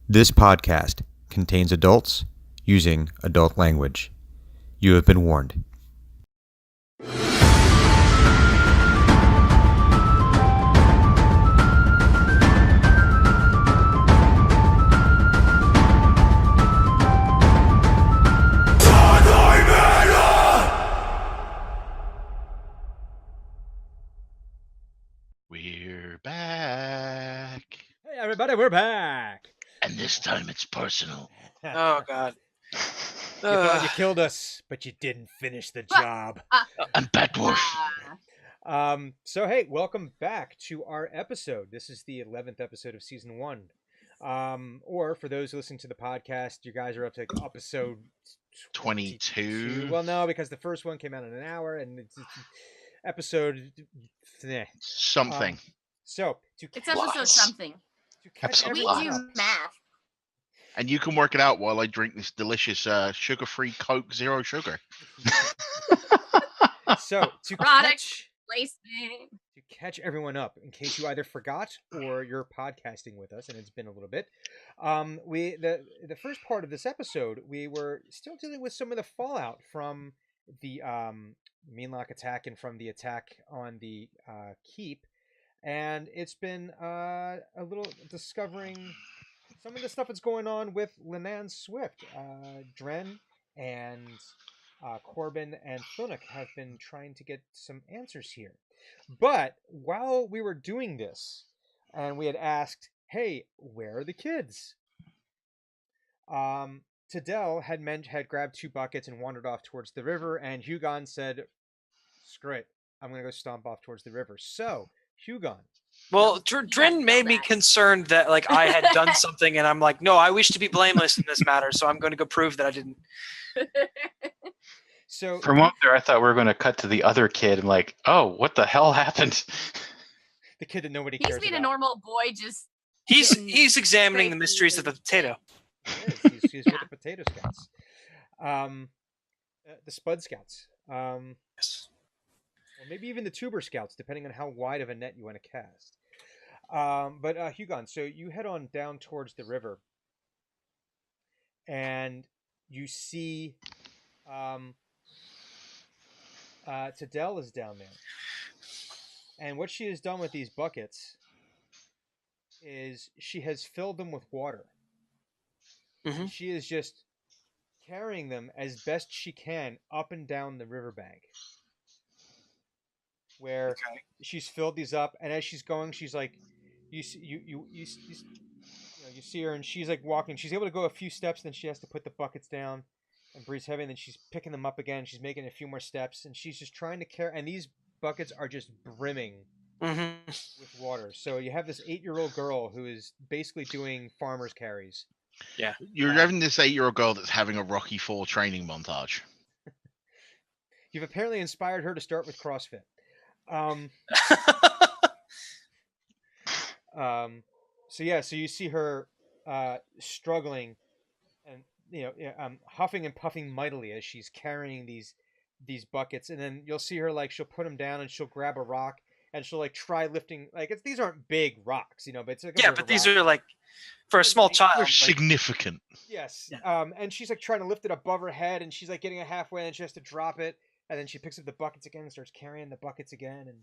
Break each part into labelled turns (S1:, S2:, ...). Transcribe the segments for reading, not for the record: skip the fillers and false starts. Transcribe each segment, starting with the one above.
S1: This podcast contains adults using adult language. You have been warned.
S2: We're back.
S3: Hey everybody, we're back.
S2: And this time it's personal.
S4: Oh God!
S3: You thought you killed us, but you didn't finish the job.
S2: I'm Bat Dwarf.
S3: So hey, welcome back to our episode. This is the 11th episode of season 1. Or for those who listen to the podcast, you guys are up to episode
S2: 22.
S3: Well, no, because the first one came out in an hour, and it's episode
S2: Something.
S3: So
S5: It's episode something.
S3: to catch
S2: Episode
S5: We
S3: everyone
S5: do
S3: up,
S5: math.
S2: And you can work it out while I drink this delicious sugar-free Coke Zero Sugar.
S3: So to
S5: Product placement.
S3: catch everyone up, in case you either forgot or you're podcasting with us, and it's been a little bit. The first part of this episode, we were still dealing with some of the fallout from the Meanlock attack and from the attack on the keep, and it's been a little discovering some of the stuff that's going on with Linan Swift. Dren and Corbin and Thunuk have been trying to get some answers here. But while we were doing this, and we had asked, hey, where are the kids? Tadell had grabbed 2 buckets and wandered off towards the river, and Hugon said, screw it, I'm going to go stomp off towards the river. So, Hugon.
S4: Well, Drin made me concerned that like I had done something, and I'm like, no, I wish to be blameless in this matter, so I'm going to go prove that I didn't.
S3: So
S6: For a moment there, I thought we were going to cut to the other kid and like, oh, what the hell happened?
S3: the kid that nobody
S5: He's
S3: cares
S5: being a
S3: about.
S5: normal boy, just
S4: He's examining the mysteries of the potato.
S3: He is. He's with the Potato Scouts. The Spud Scouts.
S4: Yes.
S3: Or maybe even the Tuber Scouts, depending on how wide of a net you want to cast. But Hugon, so you head on down towards the river, and you see Tadell is down there. And what she has done with these buckets is she has filled them with water.
S4: Mhm.
S3: She is just carrying them as best she can up and down the riverbank, where
S4: Okay.
S3: she's filled these up, and as she's going, she's like, you see her, and she's like walking. She's able to go a few steps, then she has to put the buckets down and breathe heavy, and then she's picking them up again. She's making a few more steps, and she's just trying to carry. And these buckets are just brimming
S4: Mhm.
S3: with water. So you have this 8-year-old girl who is basically doing farmer's carries.
S2: You're having this 8-year-old girl that's having a Rocky IV training montage.
S3: You've apparently inspired her to start with CrossFit. So you see her struggling and huffing and puffing mightily as she's carrying these buckets, and then you'll see her like she'll put them down and she'll grab a rock and she'll like try lifting, like these aren't big rocks, but it's like a
S4: Yeah,
S3: river
S4: but these
S3: rock.
S4: are like for a small child.
S2: They're
S4: Like,
S2: significant.
S3: Yes.
S4: Yeah.
S3: And she's like trying to lift it above her head, and she's like getting it halfway, and she has to drop it, and then she picks up the buckets again and starts carrying the buckets again, and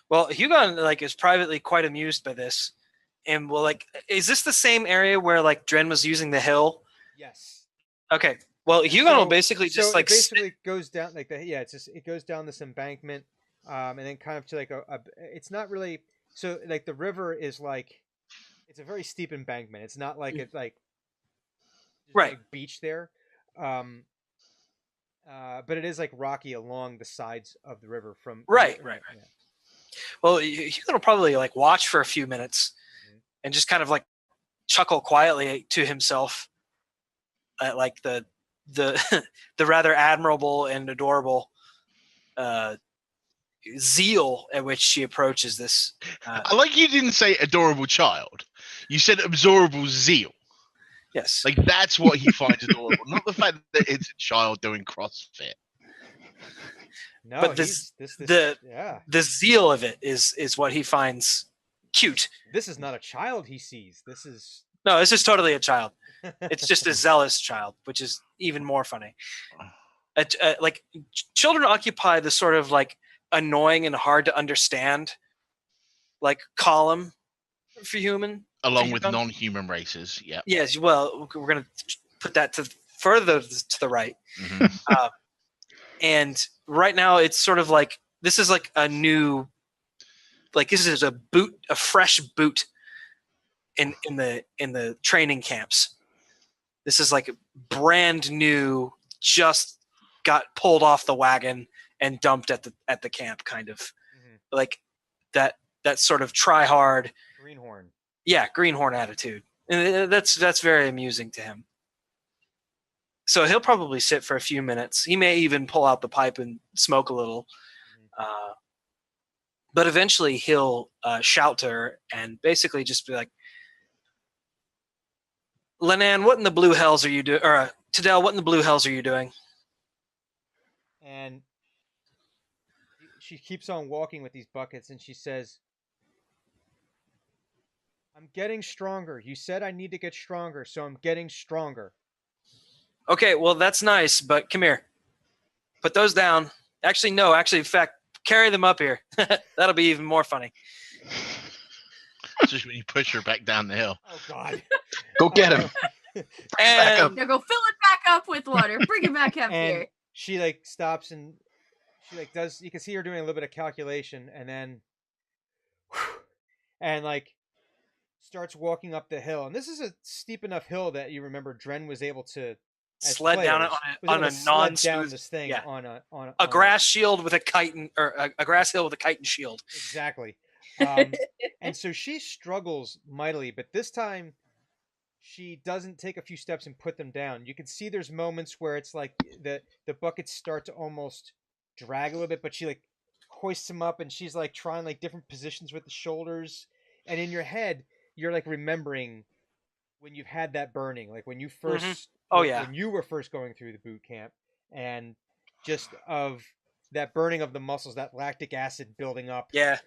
S4: well, Hugon like is privately quite amused by this, and well, like, is this the same area where like Dren was using the hill?
S3: yes.
S4: Okay. Well, Hugon will basically just like
S3: it basically goes down like it goes down this embankment, and then kind of to like a it's not really, so like the river is like, it's a very steep embankment. It's not like it's like there's
S4: Right.
S3: like beach there, but it is like rocky along the sides of the river from
S4: Right.
S3: Yeah.
S4: Well, Hugon will probably like watch for a few minutes
S3: Mhm.
S4: and just kind of like chuckle quietly to himself at like the the rather admirable and adorable zeal at which she approaches this.
S2: I like you didn't say adorable child. You said absorbable zeal.
S4: Yes.
S2: Like that's what he finds adorable, not the fact that it's a child doing CrossFit.
S3: No,
S4: But
S3: he's
S4: the
S3: yeah.
S4: the zeal of it is what he finds cute.
S3: This is not a child he sees. This is
S4: No, this is totally a child. It's just a zealous child, which is even more funny. Like children occupy the sort of like annoying and hard to understand like column for human.
S2: Along
S4: for
S2: with
S4: Hugon.
S2: non-human races. Yeah.
S4: Yes, well, we're gonna put that to further to the right.
S2: Mhm.
S4: And right now it's sort of like this is like a new, like this is a fresh boot in the training camps. This is like brand new, just got pulled off the wagon and dumped at the camp, kind of like that sort of try hard
S3: greenhorn.
S4: Yeah, greenhorn attitude, and that's very amusing to him. So he'll probably sit for a few minutes. He may even pull out the pipe and smoke a little, but eventually he'll shout to her and basically just be like, "Linan, what in the blue hells are you doing?" Or Tadell, what in the blue hells are you doing?
S3: And she keeps on walking with these buckets, and she says, "I'm getting stronger. You said I need to get stronger, so I'm getting stronger."
S4: Okay, well that's nice, but come here. Put those down. Actually, no. Actually, in fact, carry them up here. That'll be even more funny.
S2: Just when you push her back down the hill.
S3: Oh God!
S6: Go get him.
S4: And
S6: up.
S5: Now go fill it back up with water. Bring it back up
S3: And
S5: here.
S3: she like stops and she like does. You can see her doing a little bit of calculation, and then and like starts walking up the hill. And this is a steep enough hill that you remember Dren was able to
S4: sled down it
S3: was
S4: on
S3: able
S4: a
S3: to sled down
S4: non-smooth,
S3: this thing
S4: yeah.
S3: on a
S4: a grass shield with a chitin, or a grass hill with a chitin shield.
S3: Exactly. And so she struggles mightily, but this time she doesn't take a few steps and put them down. You can see there's moments where it's like the buckets start to almost drag a little bit, but she like hoists them up and she's like trying like different positions with the shoulders. And in your head, you're like remembering when you've had that burning, like when you first
S4: Oh, yeah.
S3: when you were first going through the boot camp, and just of that burning of the muscles, that lactic acid building up,
S4: Yeah.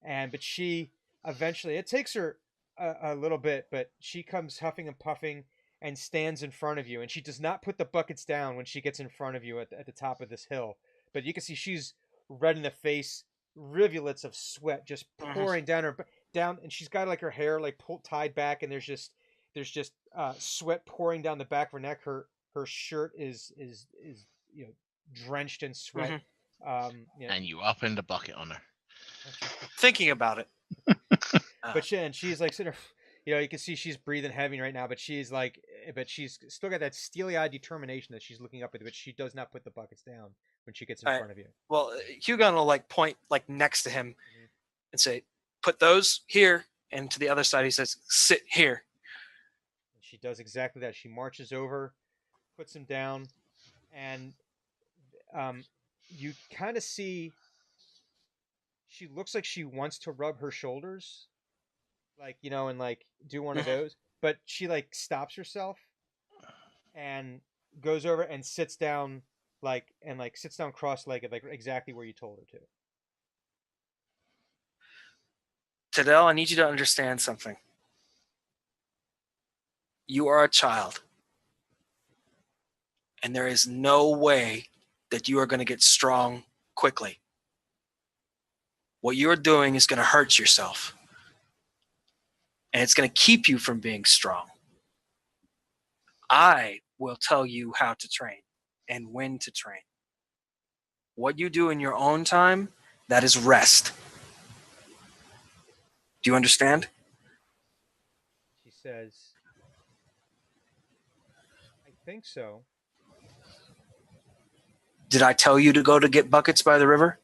S3: but she eventually, it takes her a little bit, but she comes huffing and puffing and stands in front of you, and she does not put the buckets down when she gets in front of you at the top of this hill, but you can see she's red in the face, rivulets of sweat just pouring down her down, and she's got like her hair like tied back, and there's just sweat pouring down the back of her neck. Her shirt is drenched in sweat.
S2: And you up in the bucket on her.
S4: Thinking about it.
S3: But she's like sort of, you can see she's breathing heavy right now, but she's still got that steely-eyed determination that she's looking up at, but she does not put the buckets down when she gets in front of you.
S4: Well, Hugon will like point like next to him and say, "Put those here," and to the other side he says, "Sit here."
S3: And she does exactly that. She marches over, puts them down, and you kind of see she looks like she wants to rub her shoulders, like and like do one of those, but she like stops herself and goes over and sits down sits down cross-legged, like exactly where you told her to.
S4: Tadell, I need you to understand something. You are a child, and there is no way that you are going to get strong quickly. What you're doing is going to hurt yourself, and it's going to keep you from being strong. I will tell you how to train and when to train. What you do in your own time, that is rest. Do you understand?
S3: She says, "I think so."
S4: Did I tell you to go to get buckets by the river?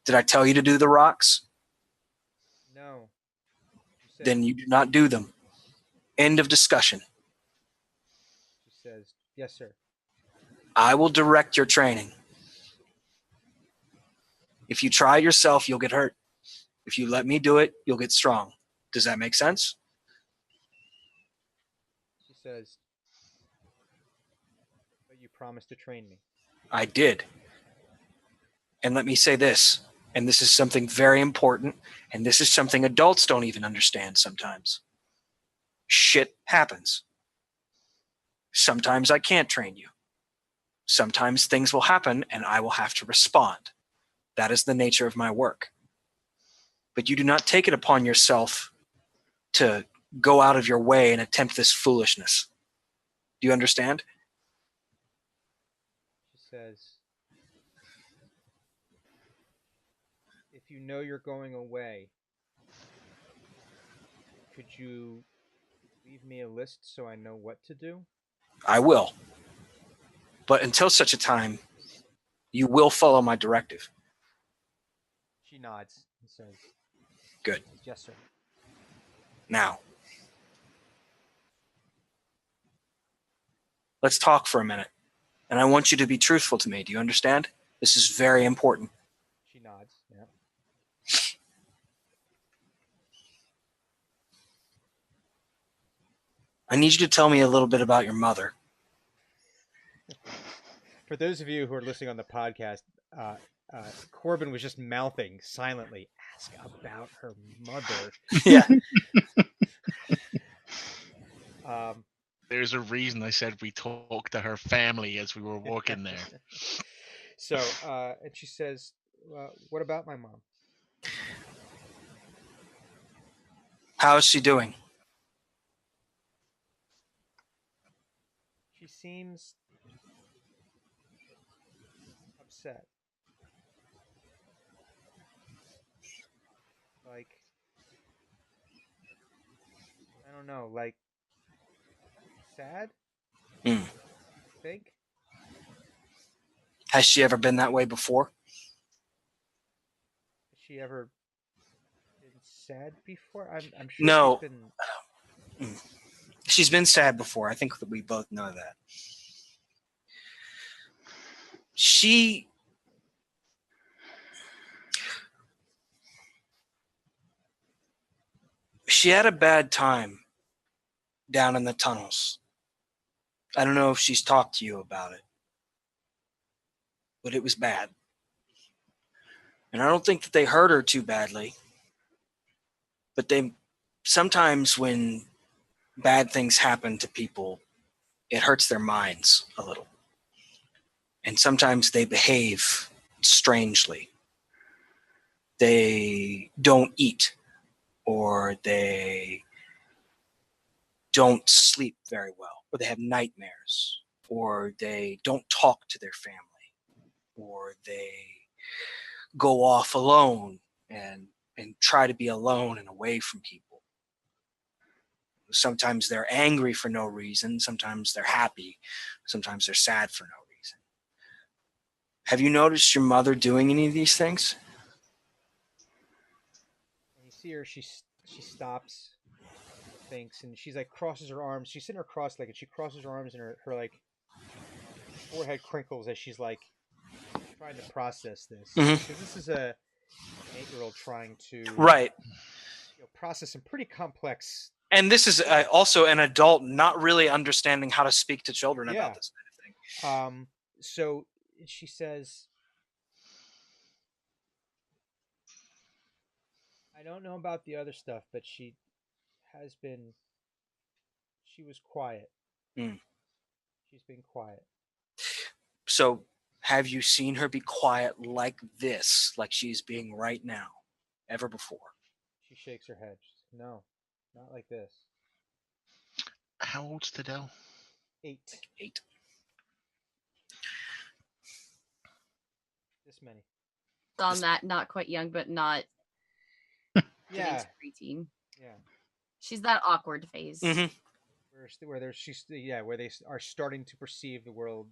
S4: Did I tell you to do the rocks?
S3: No.
S4: Then you do not do them. End of discussion.
S3: She says, "Yes, sir."
S4: I will direct your training. If you try yourself, you'll get hurt. If you let me do it, you'll get strong. Does that make sense?
S3: She says, "But you promised to train me."
S4: I did. And let me say this. And this is something very important, and this is something adults don't even understand sometimes. Shit happens. Sometimes I can't train you. Sometimes things will happen and I will have to respond. That is the nature of my work. But you do not take it upon yourself to go out of your way and attempt this foolishness. Do you understand?
S3: She says, if you know you're going away, could you leave me a list so I know what to do?
S4: I will. But until such a time, you will follow my directive.
S3: She nods and says,
S4: Good.
S3: yes, sir.
S4: Now, let's talk for a minute. And I want you to be truthful to me. Do you understand? This is very important.
S3: She nods, yeah.
S4: I need you to tell me a little bit about your mother.
S3: For those of you who are listening on the podcast, Corbin was just mouthing silently, ask about her mother.
S4: Yeah.
S2: There's a reason I said we talked to her family as we were walking there.
S3: So, and she says, what about my mom?
S4: How is she doing?
S3: She seems upset. Like, I don't know, like, sad?
S4: Mm.
S3: You think?
S4: Has she ever been that way before?
S3: Has she ever been sad before? I'm sure
S4: No.
S3: she's been...
S4: She's been sad before. I think that we both know that. She had a bad time down in the tunnels. I don't know if she's talked to you about it, but it was bad. And I don't think that they hurt her too badly. But they sometimes when bad things happen to people, it hurts their minds a little. And sometimes they behave strangely. They don't eat, or they don't sleep very well, or they have nightmares, or they don't talk to their family, or they go off alone and try to be alone and away from people. Sometimes they're angry for no reason. Sometimes they're happy. Sometimes they're sad for no reason. Have you noticed your mother doing any of these things?
S3: And you see her, she stops, thinks, and she's like crosses her arms. She's sitting her cross-legged. And she crosses her arms, and her like forehead crinkles as she's like trying to process this.
S4: Mhm.
S3: Because this is an 8-year-old trying to
S4: Right.
S3: process some pretty complex.
S4: And this is also an adult not really understanding how to speak to children about this kind of thing.
S3: So she says, I don't know about the other stuff, but she was quiet.
S4: Mm.
S3: She's been quiet.
S4: So have you seen her be quiet like this, like she's being right now, ever before?
S3: She shakes her head. She says, no, not like this.
S2: How old's Tadell?
S3: 8.
S4: 8.
S3: This many.
S5: On that, not quite young, but not getting to preteen.
S3: Yeah.
S5: She's that awkward phase.
S4: Mm-hmm.
S3: Where they are starting to perceive the world.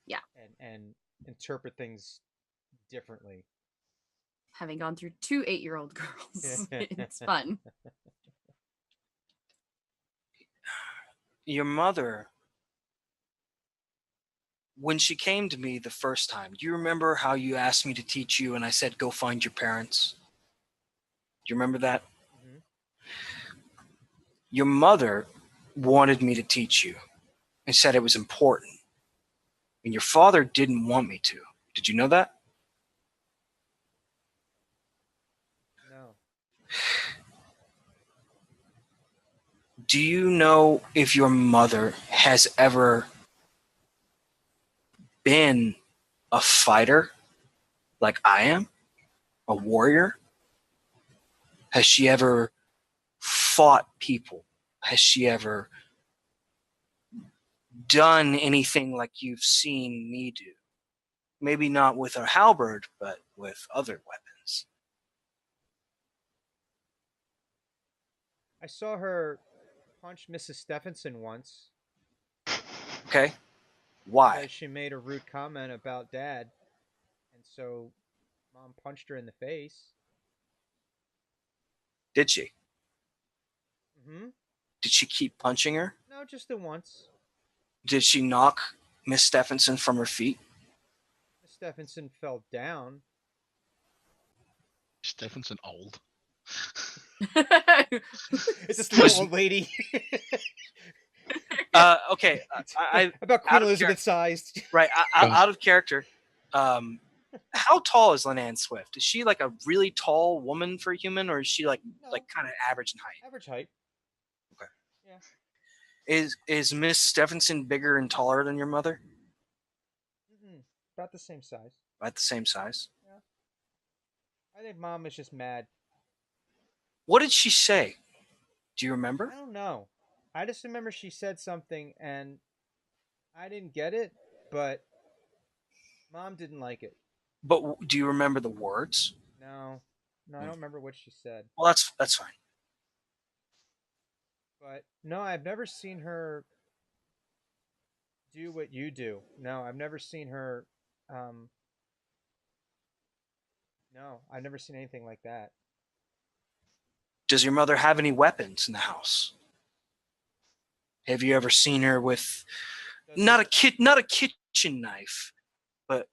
S5: Yeah.
S3: And interpret things differently.
S5: Having gone through 2 8-year-old girls, it's fun.
S4: Your mother, when she came to me the first time, do you remember how you asked me to teach you and I said, go find your parents? Do you remember that?
S3: Mm-hmm.
S4: Your mother wanted me to teach you and said it was important. And your father didn't want me to. Did you know that? Do you know if your mother has ever been a fighter like I am? A warrior? Has she ever fought people? Has she ever done anything like you've seen me do? Maybe not with a halberd, but with other weapons.
S3: I saw her punch Mrs. Stephenson once
S4: Okay? Why?
S3: because she made a rude comment about Dad, and so Mom punched her in the face.
S4: Did she?
S3: Hmm.
S4: Did she keep punching her?
S3: No, just the once.
S4: Did she knock Miss Stephenson from her feet?
S3: Miss Stephenson fell down.
S2: Stephenson old.
S3: It's this little old lady.
S4: Okay.
S3: About
S4: out
S3: Queen
S4: of
S3: Elizabeth sized.
S4: Right. Out of character. How tall is Linan Swift? Is she like a really tall woman for a human, or is she like
S3: No.
S4: kind of average in height?
S3: Average height.
S4: Okay.
S3: Yeah.
S4: Is Miss Stephenson bigger and taller than your mother?
S3: Mm-mm. About the same size.
S4: About the same size.
S3: I think Mom is just mad.
S4: What did she say? Do you remember?
S3: I don't know. I just remember she said something and I didn't get it, but Mom didn't like it.
S4: But do you remember the words?
S3: No, I don't remember what she said.
S4: Well, that's fine.
S3: But no, I've never seen her do what you do. No, I've never seen her. No, I've never seen anything like that.
S4: Does your mother have any weapons in the house? Have you ever seen her with not a kitchen knife, but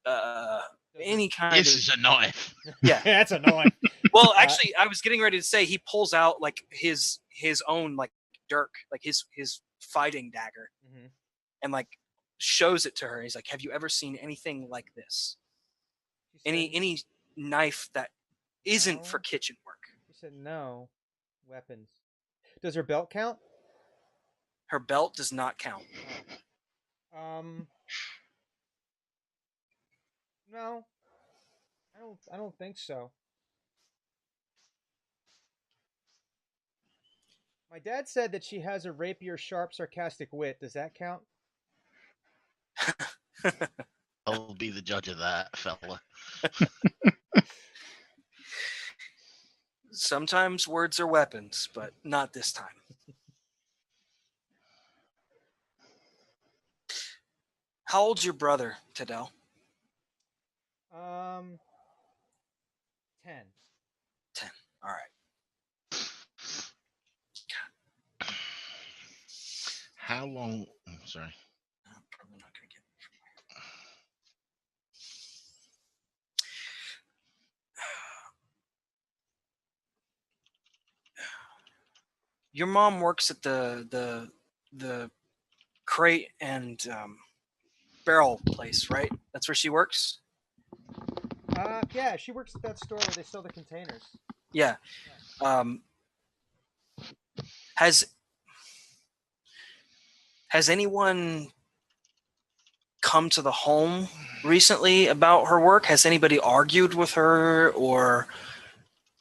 S4: any kind
S2: This
S4: of
S2: is a knife.
S4: yeah.
S3: That's annoying.
S4: Well, actually, I was getting ready to say he pulls out like his own like dirk, like his fighting dagger,
S3: Mhm.
S4: and like shows it to her. He's like, "Have you ever seen anything like this?
S3: She said,
S4: Any knife that isn't
S3: No.
S4: for kitchen work?"
S3: She said no weapons. Does her belt count?
S4: Her belt does not count.
S3: No. I don't think so. My dad said that she has a rapier, sharp, sarcastic wit. Does that count?
S2: I'll be the judge of that, fella.
S4: Sometimes words are weapons, but not this time. How old's your brother, Tadell?
S3: 10.
S4: 10. All right.
S2: How long? Sorry.
S4: I'm probably not going to get it from here. Your mom works at the crate and barrel place, right? That's where she works.
S3: Yeah, she works at that store where they sell the containers.
S4: Yeah. Has anyone come to the home recently about her work? Has anybody argued with her or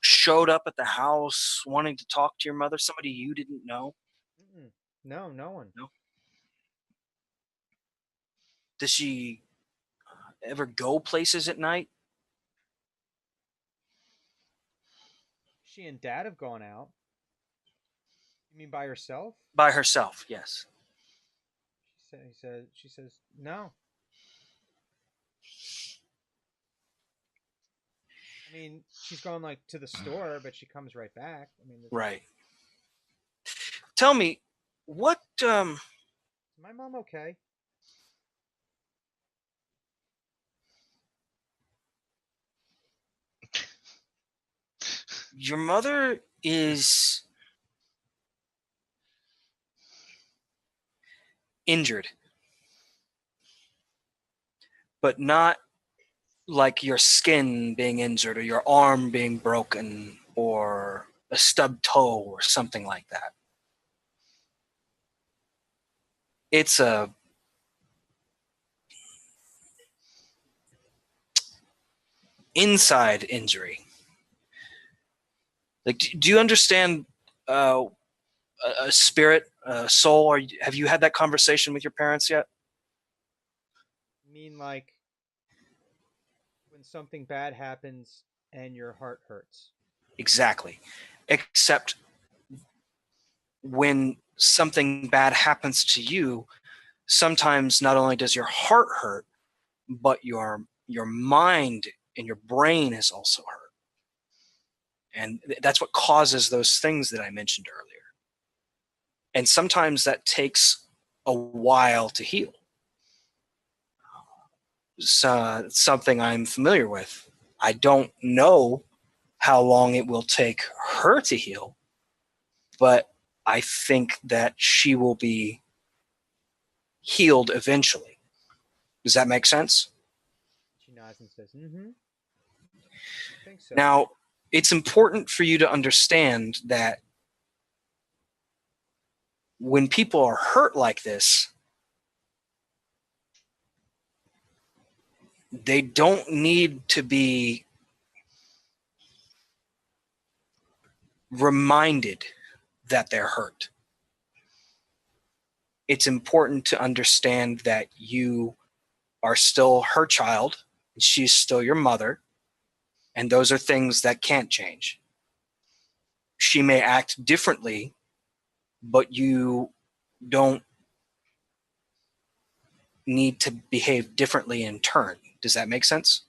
S4: showed up at the house wanting to talk to your mother? Somebody you didn't know?
S3: Mm-mm. No, no one.
S4: No. Does she ever go places at night?
S3: She and Dad have gone out. You mean by herself?
S4: By herself, yes.
S3: She says no. I mean, she's gone like to the store, but she comes right back. I mean,
S4: Right. Tell me, what
S3: is my mom okay?
S4: your mother is injured, but not like your skin being injured or your arm being broken or a stubbed toe or something like that. It's a inside injury. Like, do you understand a spirit, a soul? Or have you had that conversation with your parents yet?
S3: I mean, like when something bad happens and your heart hurts.
S4: Exactly. Except when something bad happens to you, sometimes not only does your heart hurt, but your mind and your brain is also hurt. And that's what causes those things that I mentioned earlier. And sometimes that takes a while to heal. So, something I'm familiar with. I don't know how long it will take her to heal, but I think that she will be healed eventually. Does that make sense?
S3: She nods and says, "Mm-hmm. I think so."
S4: Now, it's important for you to understand that when people are hurt like this, they don't need to be reminded that they're hurt. It's important to understand that you are still her child, and she's still your mother, and those are things that can't change. She may act differently, but you don't need to behave differently in turn. Does that make sense?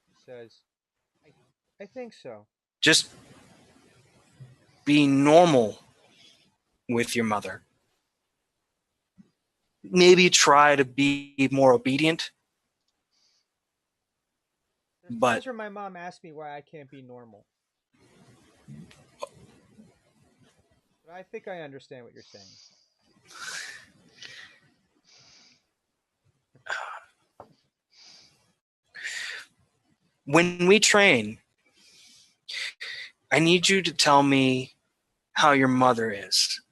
S3: She says, I think so.
S4: Just be normal with your mother. Maybe try to be more obedient.
S3: There's
S4: But-
S3: times where my mom asks me why I can't be normal. But I think I understand what you're saying.
S4: When we train, I need you to tell me how your mother is.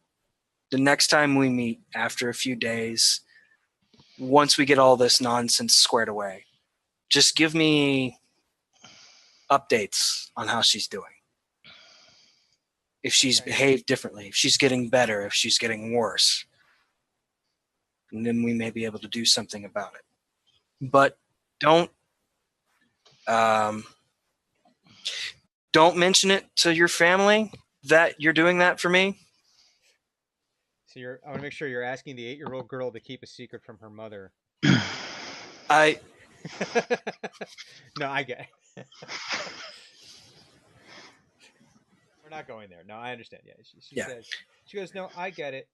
S4: The next time we meet after a few days, once we get all this nonsense squared away, just give me updates on how she's doing. If she's
S3: Okay.
S4: behaved differently, if she's getting better, if she's getting worse. And then we may be able to do something about it. But don't mention it to your family that you're doing that for me.
S3: So I want to make sure you're asking the 8-year-old girl to keep a secret from her mother.
S4: I
S3: No, I get it. We're not going there. No, I understand. Yeah, she
S4: Yeah.
S3: says, she goes, no, I get it.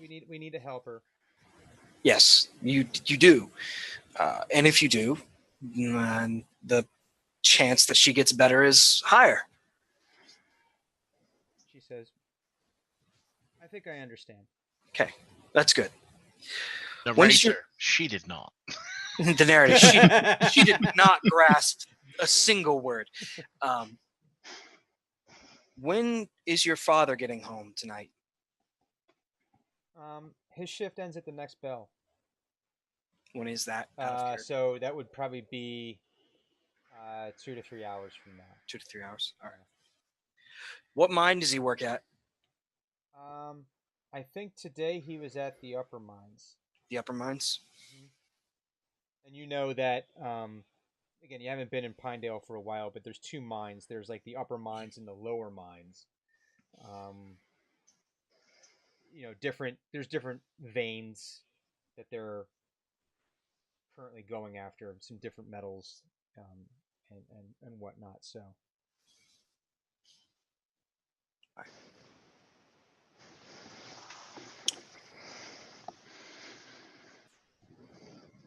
S3: We need to help her.
S4: yes, you do. And if you do, then the chance that she gets better is higher.
S3: She says, I think I understand.
S4: Okay, that's good.
S2: The
S4: When is
S2: racer,
S4: your-
S2: she did not.
S4: The narrative. She did not grasp a single word. When is your father getting home tonight?
S3: His shift ends at the next bell.
S4: When is that? Out of character?
S3: So that would probably be 2 to 3 hours from now.
S4: 2 to 3 hours. All right. What mine does he work at?
S3: I think today he was at the upper mines.
S4: The upper mines?
S3: And you know that, again, you haven't been in Pinedale for a while, but there's 2 mines. There's like the upper mines and the lower mines. There's different veins that they're currently going after, some different metals, and whatnot. So.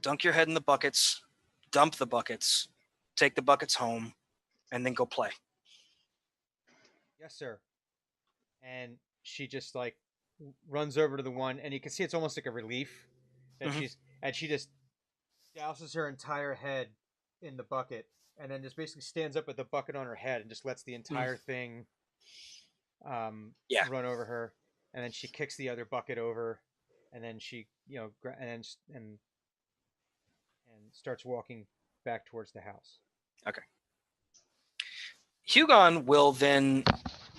S4: Dunk your head in the buckets, dump the buckets, take the buckets home, and then go play.
S3: Yes, sir. And she just like runs over to the one, and you can see it's almost like a relief that she just douses her entire head in the bucket, and then just basically stands up with the bucket on her head and just lets the entire thing run over her. and then she kicks the other bucket over, and then she and starts walking back towards the house.
S4: Hugon will then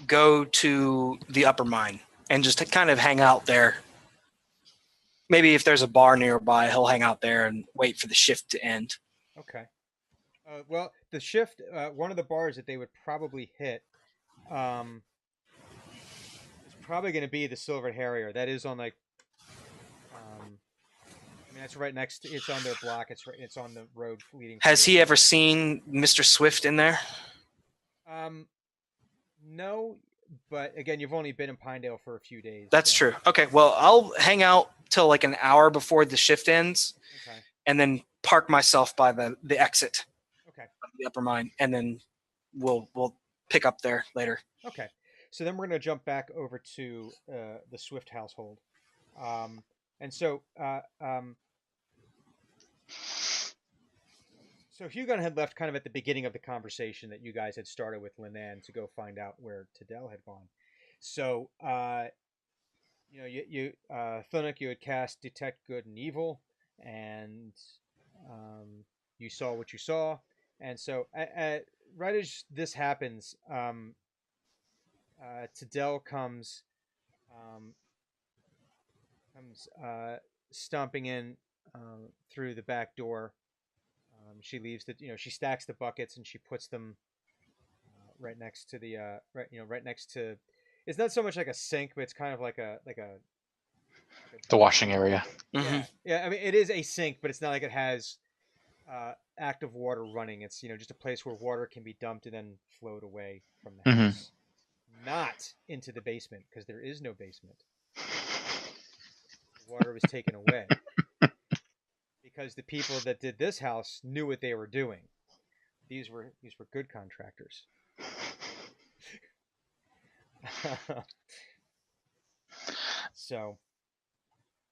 S4: go to the upper mine and just kind of hang out there. Maybe if there's a bar nearby, he'll hang out there and wait for the shift to end.
S3: Okay. Well, the shift, one of the bars that they would probably hit is probably going to be the Silver Harrier. That is on, like, that's right next to, it's on their block. It's on the road leading.
S4: Has he ever seen Mr. Swift in there?
S3: No, but again, you've only been in Pinedale for a few days.
S4: That's true. Okay, well, I'll hang out till like an hour before the shift ends,
S3: Okay.
S4: and then park myself by the exit
S3: Okay.
S4: of the upper mine, and then we'll pick up there later.
S3: Okay. So then we're going to jump back over to the Swift household, and so So Hugon had left kind of at the beginning of the conversation that you guys had started with Linan to go find out where Tadell had gone. So, Thunuk, you had cast Detect Good and Evil, and you saw what you saw. And so, right as this happens, Tadell comes stomping in through the back door. She leaves she stacks the buckets and she puts them right next to the right next to. It's not so much like a sink, but it's kind of like a
S6: The washing area.
S4: Mm-hmm.
S3: Yeah. I mean, it is a sink, but it's not like it has active water running. It's just a place where water can be dumped and then flowed away from the house, not into the basement because there is no basement. The water was taken away. Because the people that did this house knew what they were doing. These were good contractors. So,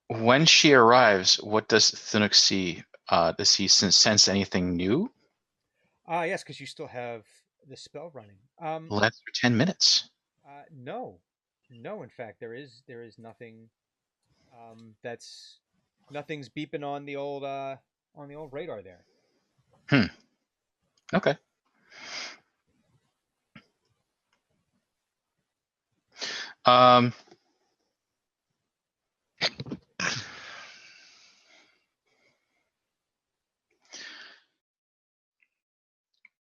S6: When she arrives, what does Thunuk see? Does he sense anything new?
S3: yes, because you still have the spell running.
S6: Last for 10 minutes.
S3: No. In fact, there is nothing. Nothing's beeping on the old radar there.
S6: Okay.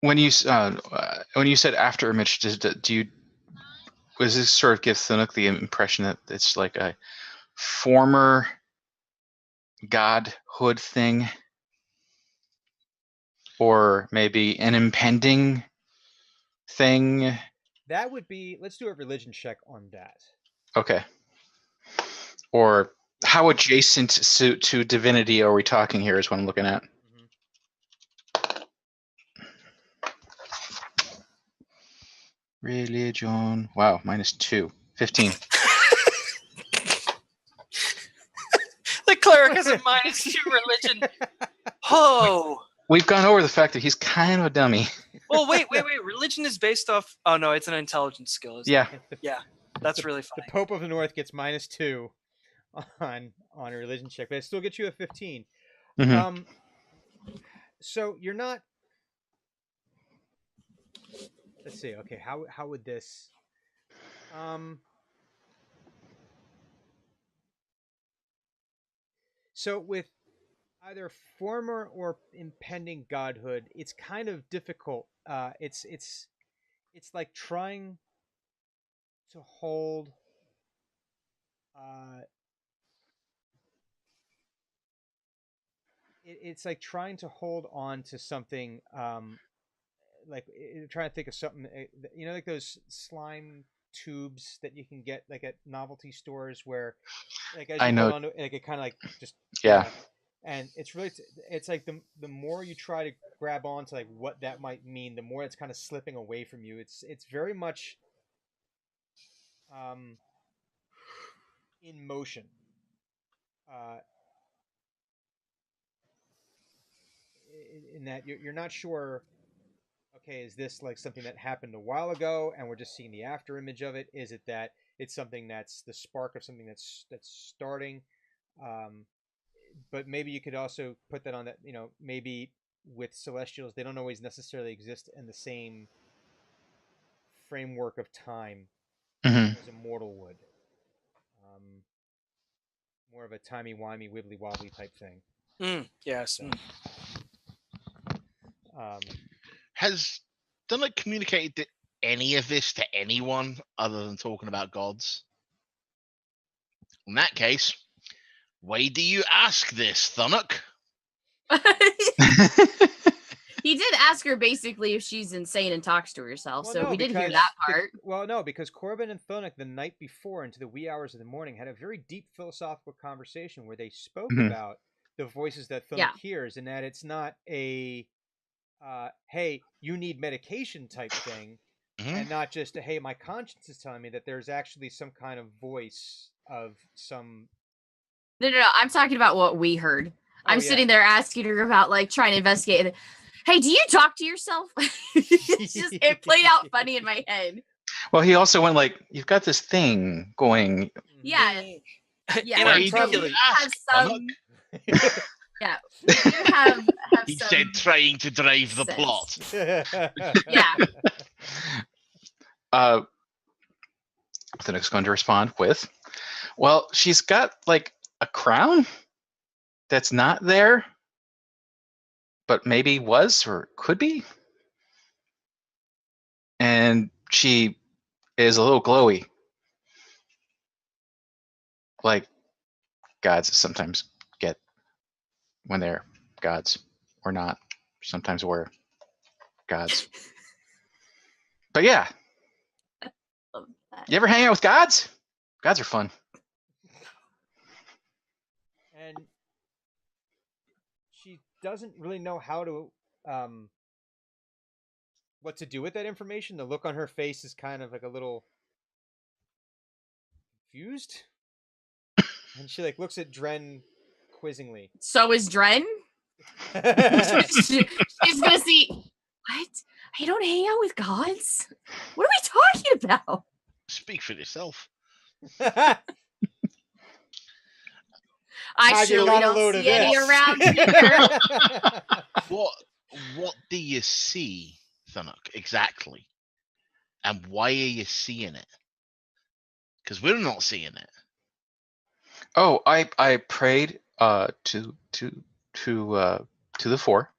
S6: When you said after image, does this sort of give Thunuk the impression that it's like a former godhood thing, or maybe an impending thing?
S3: That would be. Let's do a religion check on that.
S6: Okay. Or how adjacent to divinity are we talking here? Is what I'm looking at. Religion. Wow, -2. 15.
S4: The cleric has a -2 religion. Oh.
S6: We've gone over the fact that he's kind of a dummy.
S4: Well, wait. Religion is based off. Oh no, it's an intelligence skill.
S6: Yeah.
S4: Yeah, that's really fine.
S3: The Pope of the North gets -2 on a religion check, but it still gets you a 15.
S6: Mm-hmm.
S3: So you're not. Let's see. Okay, how would this? So with either former or impending godhood, it's kind of difficult. It's like trying to hold. It's like trying to hold on to something. Like trying to think of something. Like those slime tubes that you can get like at novelty stores, where like as you hold on to like it kind of like just and it's like the more you try to grab on to like what that might mean, the more it's kind of slipping away from you. It's very much in motion. In that you're not sure. Okay, is this like something that happened a while ago and we're just seeing the after image of it? Is it that it's something that's the spark of something that's starting. But maybe you could also put that on that, maybe with celestials, they don't always necessarily exist in the same framework of time
S6: Mhm.
S3: as a mortal would. More of a timey-wimey, wibbly-wobbly type thing.
S4: Yes.
S3: So,
S2: Has Dunnock communicated any of this to anyone other than talking about gods? In that case, why do you ask this, Thunnock?
S5: He did ask her basically if she's insane and talks to herself, so we did hear that part.
S3: No, because Corbin and Thunnock the night before into the wee hours of the morning had a very deep philosophical conversation where they spoke
S6: Mhm.
S3: about the voices that Thunnock hears, and that it's not a hey, you need medication type thing, and not just a hey, my conscience is telling me that there's actually some kind of voice of some.
S5: No, I'm talking about what we heard. I'm sitting there asking her about like trying to investigate. Hey, do you talk to yourself? It played out funny in my head.
S6: Well, he also went like, "You've got this thing going."
S5: Yeah.
S4: Inarticulate.
S5: Have some. Yeah, we do have
S2: He
S5: some
S2: said trying to drive the
S5: sense.
S2: plot.
S5: Yeah.
S6: The next going to respond with, "Well, she's got like a crown that's not there, but maybe was or could be, and she is a little glowy, like gods sometimes get when they're gods or not. Sometimes we're gods. But yeah, you ever hang out with gods? Gods are fun."
S3: And she doesn't really know how to what to do with that information. The look on her face is kind of like a little confused, and she like looks at Dren quizzingly.
S5: So is Dren? She's gonna see. What? I don't hang out with gods. What are we talking about?
S2: Speak for yourself.
S5: I surely don't see any around here.
S2: What do you see, Thunnock, exactly? And why are you seeing it? Because we're not seeing it.
S6: Oh, I prayed to the four,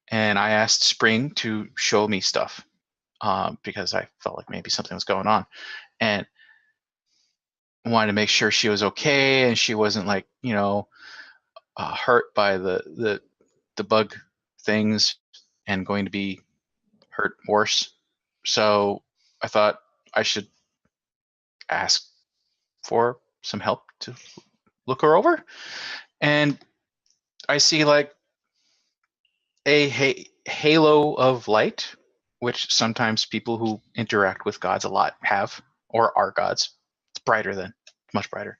S6: and I asked Spring to show me stuff because I felt like maybe something was going on, and wanted to make sure she was okay and she wasn't like hurt by the bug things and going to be hurt worse. So I thought I should ask for some help to look her over, and I see like a halo of light, which sometimes people who interact with gods a lot have, or are gods. It's brighter than, much brighter,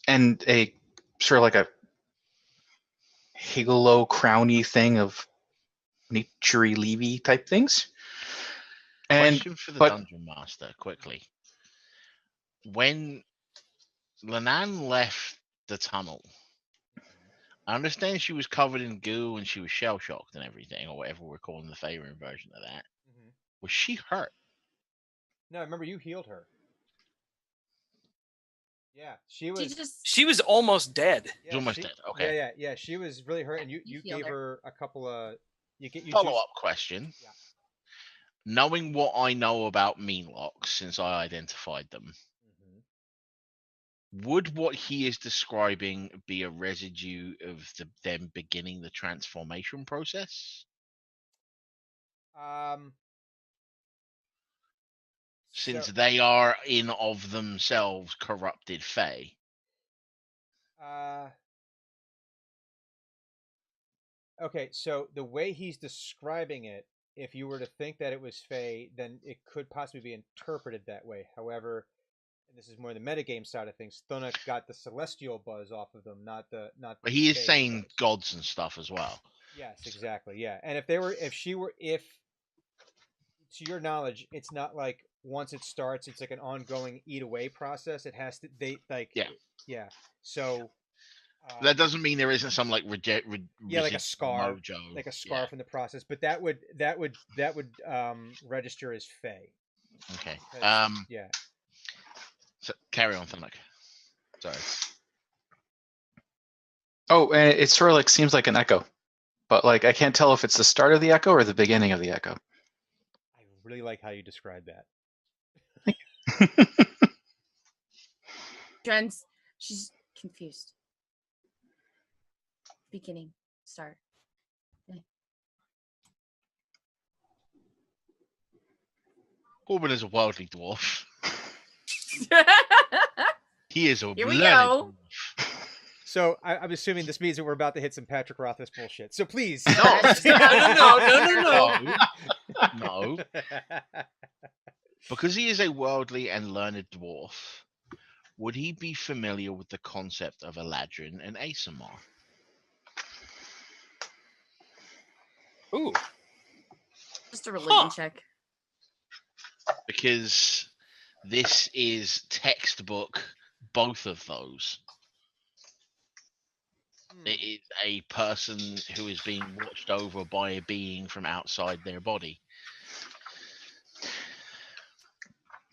S6: and a sort of like a halo crowny thing of naturey leavy type things. And
S2: Question for the dungeon master, quickly. When Linan left the tunnel, I understand she was covered in goo and she was shell shocked and everything, or whatever we're calling the favoring version of that. Was she hurt?
S3: No, remember you healed her. Yeah, she was.
S4: She was almost dead.
S2: Yeah, almost dead. Okay.
S3: Yeah. She was really hurt, and you gave her a couple of. You
S2: follow-up question.
S3: Yeah.
S2: Knowing what I know about Meanlocks since I identified them, would what he is describing be a residue of them beginning the transformation process? Since they are in of themselves corrupted Fae.
S3: Okay, so the way he's describing it, if you were to think that it was Fae, then it could possibly be interpreted that way. However, and this is more the metagame side of things, Thunnock got the celestial buzz off of them, not the.
S2: But he is saying buzz. Gods and stuff as well.
S3: Yes, exactly. Yeah, and if to your knowledge, it's not like once it starts, it's like an ongoing eat away process. It has to
S2: Yeah.
S3: So
S2: That doesn't mean there isn't some like
S3: like a
S2: residual
S3: scar,
S2: mojo.
S3: like a scar from the process, but that would register as fey.
S2: Okay.
S3: Yeah.
S2: So carry on, Thunlock. Sorry.
S6: Oh, and it sort of like seems like an echo, but like I can't tell if it's the start of the echo or the beginning of the echo.
S3: I really like how you describe that.
S5: Dren's, she's confused. Beginning, start.
S2: Corbin is a worldly dwarf. He is a
S5: Here we
S2: learned
S5: go.
S2: dwarf.
S3: So I'm assuming this means that we're about to hit some Patrick Rothfuss bullshit. So please.
S2: No.
S4: No.
S2: No. Because he is a worldly and learned dwarf, would he be familiar with the concept of Eladrin and Asamar?
S4: Ooh.
S5: Just a religion check.
S2: Because this is textbook both of those. It is a person who is being watched over by a being from outside their body.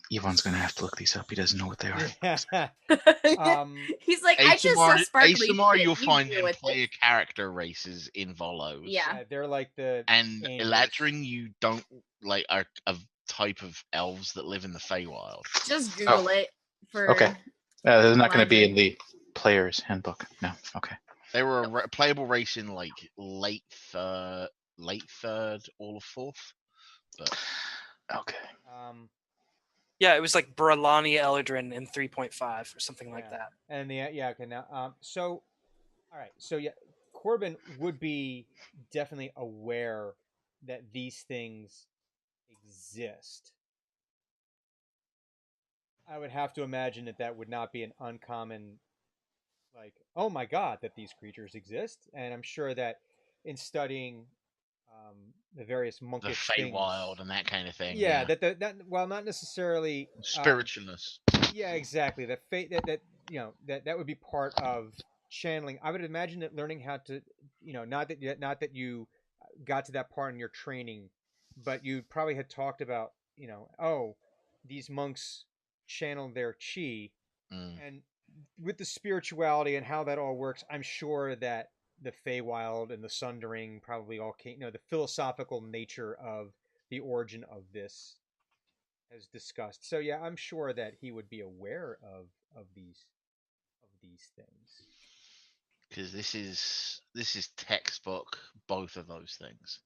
S6: Yvonne's gonna have to look these up. He doesn't know what they are.
S5: He's like, I just saw sparkly.
S2: Asamar,
S5: shit.
S2: you'll
S5: You
S2: find
S5: deal
S2: them
S5: with
S2: play
S5: it.
S2: a character races in Volos.
S5: Yeah.
S3: They're like the
S2: And
S3: angels.
S2: Eladrin, you don't like are a type of elves that live in the Feywild.
S5: Just Google it for.
S6: Okay. They're not going to be
S5: Eladrin.
S6: in the player's handbook. No. Okay.
S2: They were a playable race in like late third, all of fourth. But
S6: Okay.
S4: Yeah, it was like Bralani Eladrin in 3.5 or something like that.
S3: And okay, now so all right, so yeah, Corbin would be definitely aware that these things exist. I would have to imagine that would not be an uncommon, like, oh my god, that these creatures exist. And I'm sure that in studying the various
S2: the
S3: monkish
S2: Feywild
S3: things,
S2: and that kind of thing.
S3: yeah, that well, not necessarily
S2: spiritualness.
S3: Yeah, exactly. That fate that would be part of channeling. I would imagine that learning how to, not that you got to that part in your training, but you probably had talked about, these monks channel their chi, and with the spirituality and how that all works, I'm sure that the Feywild and the Sundering probably all came. The philosophical nature of the origin of this has discussed. So yeah, I'm sure that he would be aware of these things.
S2: Because this is textbook both of those things.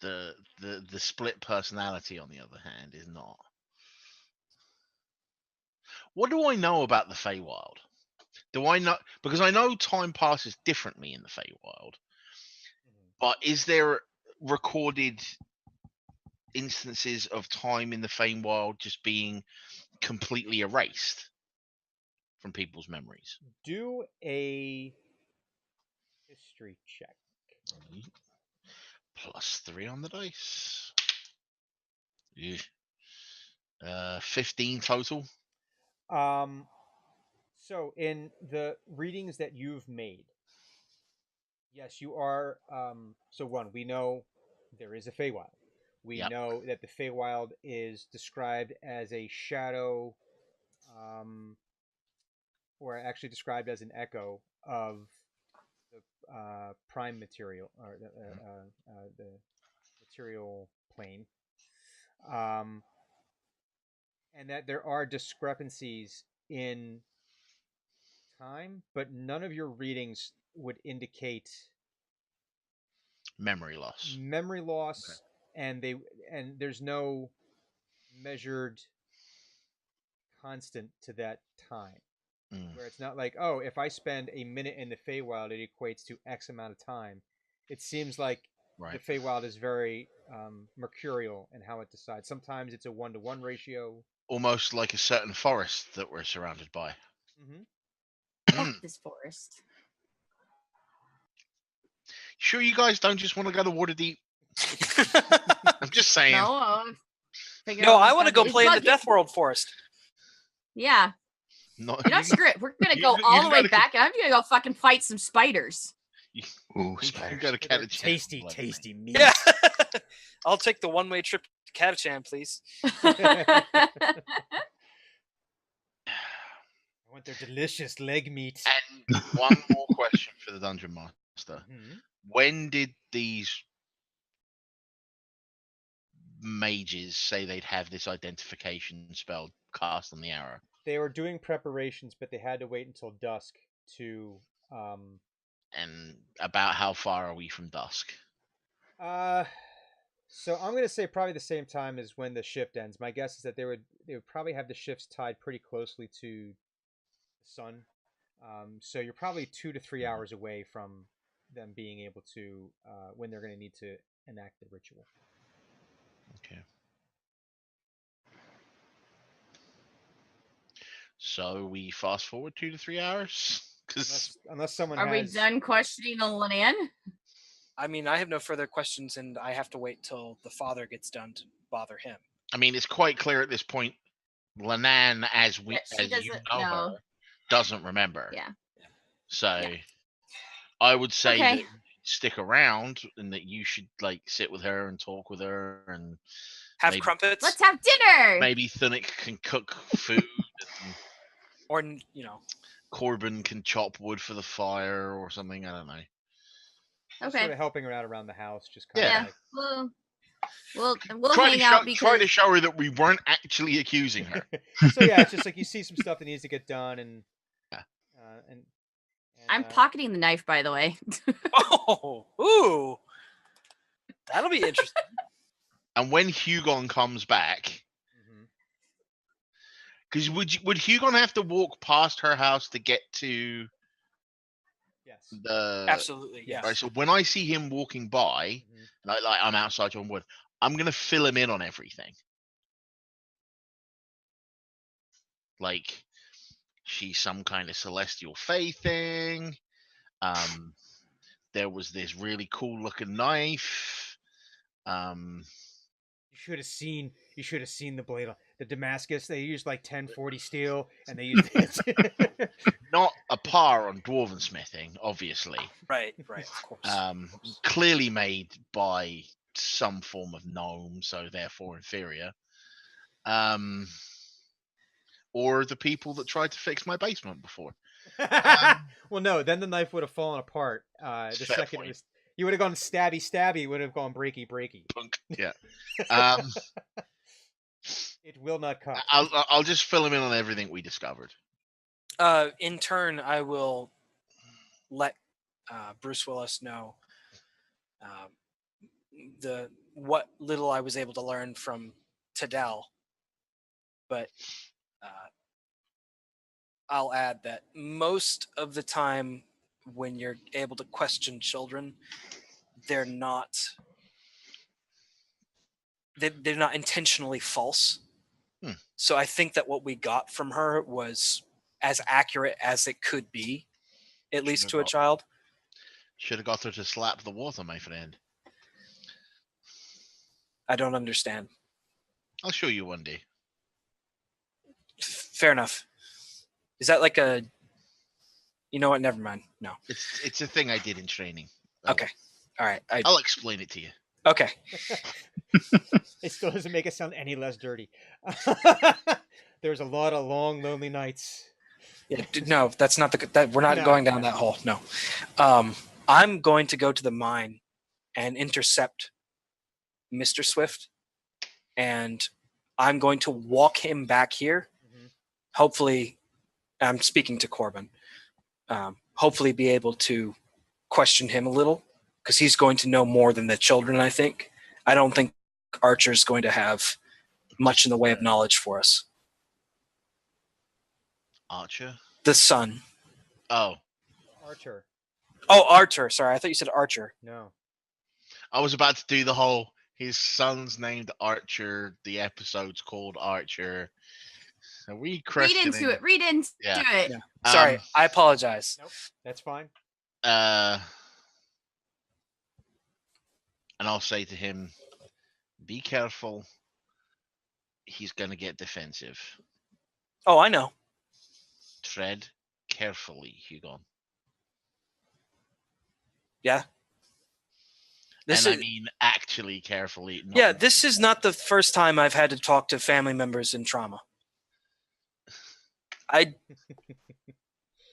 S2: The split personality, on the other hand, is not. What do I know about the Feywild? Do I know, because I know time passes differently in the Feywild, but is there recorded instances of time in the Feywild just being completely erased from people's memories?
S3: Do a history check.
S2: +3 on the dice. 15 total.
S3: So in the readings that you've made, yes, you are. So one, we know there is a Feywild. We know that the Feywild is described as a shadow, or actually described as an echo of the prime material, or the material plane, and that there are discrepancies in time, but none of your readings would indicate
S2: memory loss.
S3: Okay. And there's no measured constant to that time, where it's not like, oh, if I spend a minute in the Feywild, it equates to X amount of time. It seems like the Feywild is very mercurial in how it decides. Sometimes it's a 1-to-1 ratio,
S2: almost like a certain forest that we're surrounded by.
S5: Fuck this forest.
S2: Sure, you guys don't just want to go to Waterdeep? I'm just saying.
S5: No,
S4: No, I want to go play in the Death World Forest.
S5: Yeah.
S2: No,
S5: You know, screw it. We're gonna go
S2: you
S5: all the way
S2: gotta-
S5: back, and I'm gonna go fucking fight some spiders.
S6: Ooh,
S2: You
S6: spiders.
S2: got to
S3: They're
S2: catch
S3: tasty, tasty meat.
S4: Yeah. I'll take the one-way trip to Catachan, please.
S3: I want their delicious leg meat.
S2: And one more question for the Dungeon Master.
S3: Mhm.
S2: When did these mages say they'd have this identification spell cast on the arrow?
S3: They were doing preparations, but they had to wait until dusk to.
S2: And about how far are we from dusk?
S3: So I'm gonna say probably the same time as when the shift ends. My guess is that they would probably have the shifts tied pretty closely to the sun. So you're probably 2 to 3 hours away from them being able to when they're gonna need to enact the ritual.
S2: Okay. So we fast forward 2 to 3 hours? Because
S3: Unless someone
S5: Are we
S3: has.
S5: done questioning the Linan?
S4: I mean, I have no further questions, and I have to wait till the father gets done to bother him.
S2: I mean, it's quite clear at this point, Linan, as
S5: Yeah, she
S2: you
S5: doesn't
S2: know
S5: know.
S2: her, doesn't remember.
S5: Yeah.
S2: So
S5: Yeah.
S2: I would say
S5: Okay.
S2: that stick around and that you should like sit with her and talk with her and
S4: Have
S2: maybe,
S4: crumpets,
S5: Let's have dinner.
S2: maybe Thunic can cook food and
S4: or you know,
S2: Corbin can chop wood for the fire or something. I don't know.
S5: Okay.
S3: Sort of helping her out around the house, just kind
S2: Yeah.
S3: of like.
S5: We'll
S2: Try
S5: hang
S2: to
S5: out
S2: try to
S5: because
S2: show her that we weren't actually accusing her.
S3: So yeah, it's just like you see some stuff that needs to get done, and
S2: Yeah.
S3: and
S5: I'm pocketing the knife, by the way.
S4: oh, ooh, that'll be interesting.
S2: And when Hugon comes back,
S3: Mhm.
S2: because would Hugon have to walk past her house to get to
S3: Yes.
S2: the
S4: Absolutely, yeah.
S2: right? So when I see him walking by,
S3: Mhm.
S2: like I'm outside John Wood, I'm gonna fill him in on everything. Like she's some kind of celestial fae thing. There was this really cool looking knife.
S3: You should have seen. You should have seen the blade. The Damascus. They used like 1040 steel, and they used it.
S2: Not a par on dwarven smithing, obviously.
S4: Right, of course.
S2: Clearly made by some form of gnome, so therefore inferior. Or the people that tried to fix my basement before.
S3: Well, no. Then the knife would have fallen apart. The
S2: Fair
S3: second
S2: point.
S3: it was, you would have gone stabby. It would have gone breaky.
S2: Punk. Yeah.
S3: It will not cut.
S2: I'll just fill him in on everything we discovered.
S4: In turn, I will let Bruce Willis know what little I was able to learn from Tadell, but I'll add that most of the time when you're able to question children, they're not intentionally false. So I think that what we got from her was as accurate as it could be, at least to a child.
S2: Should have got her to slap the water, my friend.
S4: I don't understand.
S2: I'll show you one day.
S4: Fair enough. Is that like a... You know what? Never mind. No.
S2: It's a thing I did in training.
S4: Okay. All right.
S2: I'll explain it to you.
S4: Okay.
S3: It still doesn't make it sound any less dirty. There's a lot of long, lonely nights.
S4: Yeah, no, that's not we're not
S3: No,
S4: going down that hole. No. I'm going to go to the mine and intercept Mr. Swift, and I'm going to walk him back here.
S3: Mhm.
S4: Hopefully, I'm speaking to Corbin. Hopefully be able to question him a little, because he's going to know more than the children, I think. I don't think Archer's going to have much in the way of knowledge for us.
S2: Archer?
S4: The son.
S2: Oh.
S3: Archer.
S4: Oh, Archer. Sorry, I thought you said Archer.
S3: No.
S2: I was about to do the whole, his son's named Archer, the episode's called Archer. Are we questioning?
S5: Read into it.
S4: Yeah. Sorry, I apologize.
S3: Nope. That's fine.
S2: And and I'll say to him, "Be careful. He's going to get defensive.
S4: Oh, I know.
S2: Tread carefully, Hugon."
S4: Yeah.
S2: And I mean actually carefully. Not
S4: Yeah, this is not the first time I've had to talk to family members in trauma.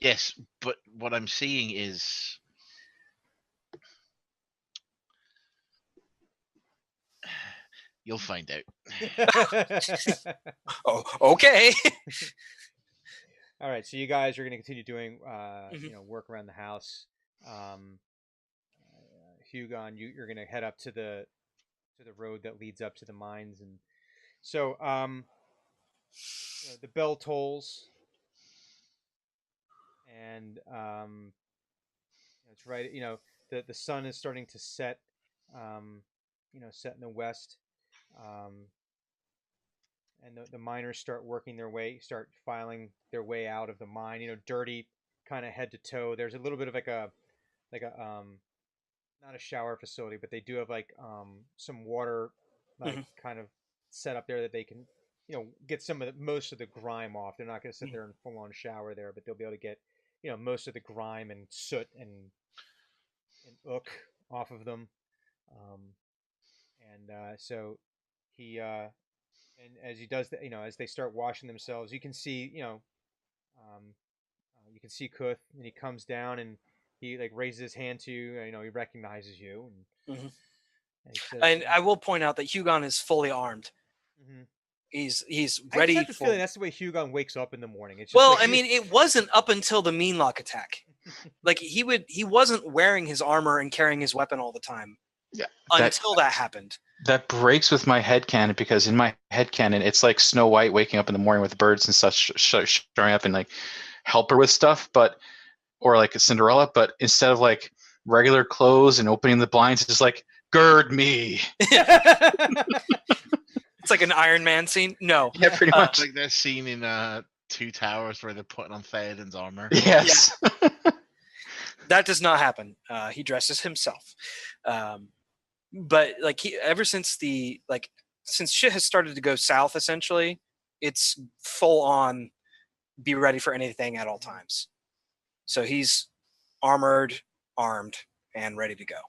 S2: Yes, but what I'm seeing is you'll find out.
S4: Oh, okay.
S3: All right, so you guys are going to continue doing,
S4: Mhm.
S3: work around the house. Hugon, you're going to head up to the road that leads up to the mines, and so the bell tolls, and it's right. The sun is starting to set. Set in the west. Um, and the miners start filing their way out of the mine. Dirty, kind of head to toe. There's a little bit of like a not a shower facility, but they do have like some water, like kind of set up there that they can get most of the grime off. They're not going to sit there and full on shower there, but they'll be able to get most of the grime and soot and ook off of them. So he and as he does that, as they start washing themselves, you can see, you can see Kuth, and he comes down and he like raises his hand to you. He recognizes you, and,
S4: Mhm.
S3: and he says,
S4: And I will point out that Hugon is fully armed.
S3: Mhm.
S4: He's
S3: I
S4: ready
S3: just have the
S4: for.
S3: feeling that's the way Hugon wakes up in the morning. It's just
S4: Well,
S3: like,
S4: I mean, it wasn't up until the mean lock attack. Like he wasn't wearing his armor and carrying his weapon all the time.
S6: Yeah,
S4: until that happened.
S6: That breaks with my headcanon, because in my headcanon, it's like Snow White waking up in the morning with birds and such showing up and like help her with stuff, or like a Cinderella, but instead of like regular clothes and opening the blinds, it's just like, gird me.
S4: It's like an Iron Man scene. No.
S6: Yeah, pretty much.
S2: Like that scene in Two Towers where they're putting on Theoden's armor.
S6: Yes.
S4: That does not happen. He dresses himself. But like ever since since shit has started to go south, essentially, it's full on be ready for anything at all times. So he's armored, armed, and ready to go.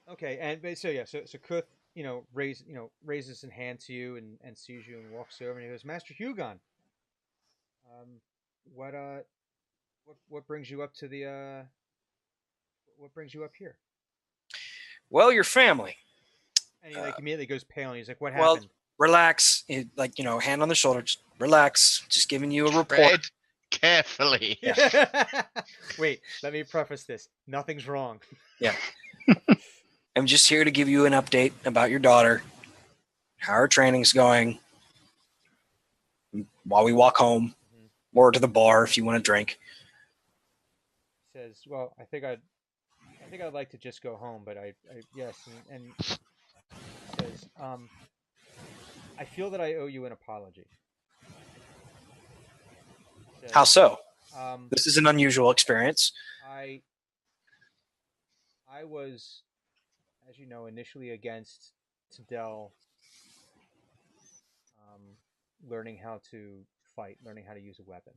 S3: Okay, and so Kuth, raises his hand to you and sees you and walks over and he goes, Master Hugon, what what brings you up to the what brings you up here?
S4: Well, your family.
S3: And he like immediately goes pale and he's like, what
S4: Well,
S3: happened?
S4: relax. Hand on the shoulder. Just relax. Just giving you a report.
S2: Tread carefully.
S3: Wait, let me preface this. Nothing's wrong.
S4: Yeah. I'm just here to give you an update about your daughter, how her training's going, while we walk home, or to the bar if you want to drink.
S3: He says, well, I think I'd like to just go home, but I yes, and he says, I feel that I owe you an apology. Says,
S4: How so?
S3: This
S4: is an unusual experience.
S3: I was, as you know, initially against Tadell learning how to fight, learning how to use a weapon.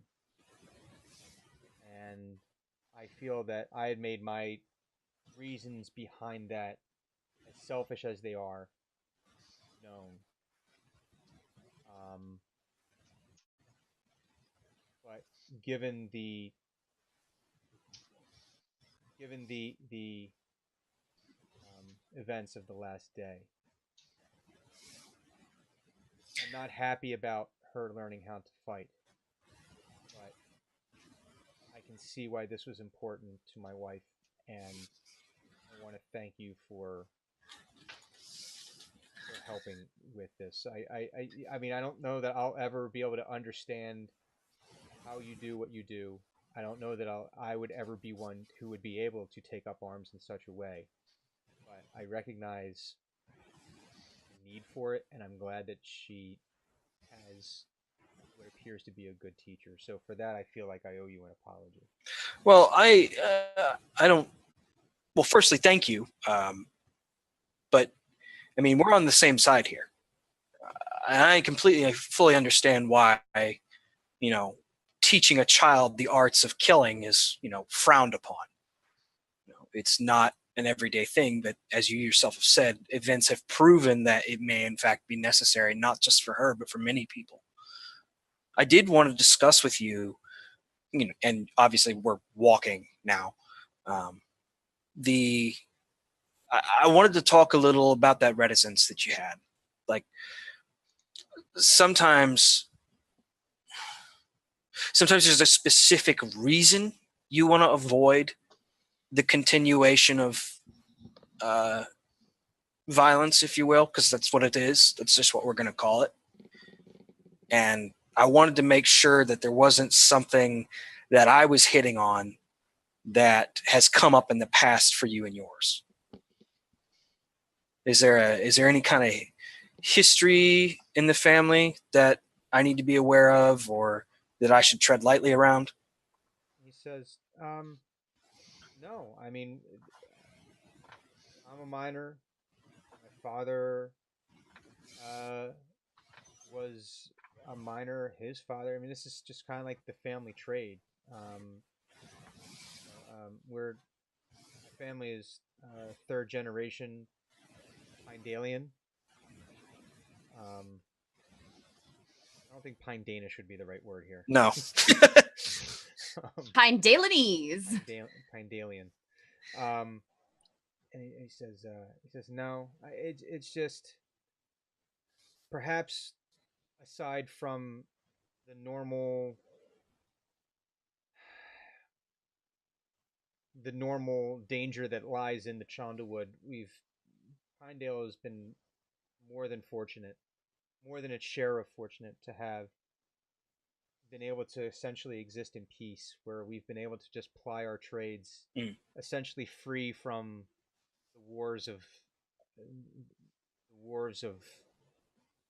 S3: And I feel that I had made my reasons behind that, as selfish as they are, known. But given the events of the last day, I'm not happy about her learning how to fight, but I can see why this was important to my wife, and I want to thank you for helping with this. I mean, I don't know that I'll ever be able to understand how you do what you do. I don't know that I would ever be one who would be able to take up arms in such a way, but I recognize the need for it, and I'm glad that she has what appears to be a good teacher. So for that, I feel like I owe you an apology.
S4: Well, I don't well, firstly, thank you. But I mean, we're on the same side here. I fully understand why, teaching a child the arts of killing is, frowned upon. It's not an everyday thing, but as you yourself have said, events have proven that it may in fact be necessary, not just for her, but for many people. I did want to discuss with you, and obviously we're walking now. I wanted to talk a little about that reticence that you had. Like, sometimes there's a specific reason you want to avoid the continuation of violence, if you will, because that's what it is. That's just what we're going to call it. And I wanted to make sure that there wasn't something that I was hitting on that has come up in the past for you and yours. Is there any kind of history in the family that I need to be aware of, or that I should tread lightly around?
S3: He says, no. I mean, I'm a minor. My father was a minor. His father. I mean, this is just kind of like the family trade. My family is third generation Pinedalian. I don't think Pine Danish would be the right word here.
S4: No.
S5: Pinedalianese.
S3: Pinedalian. And he says, no, it's just perhaps aside from the normal danger that lies in the Chandlewood, Pinedale has been more than its share of fortunate to have been able to essentially exist in peace, where we've been able to just ply our trades, essentially free from the wars of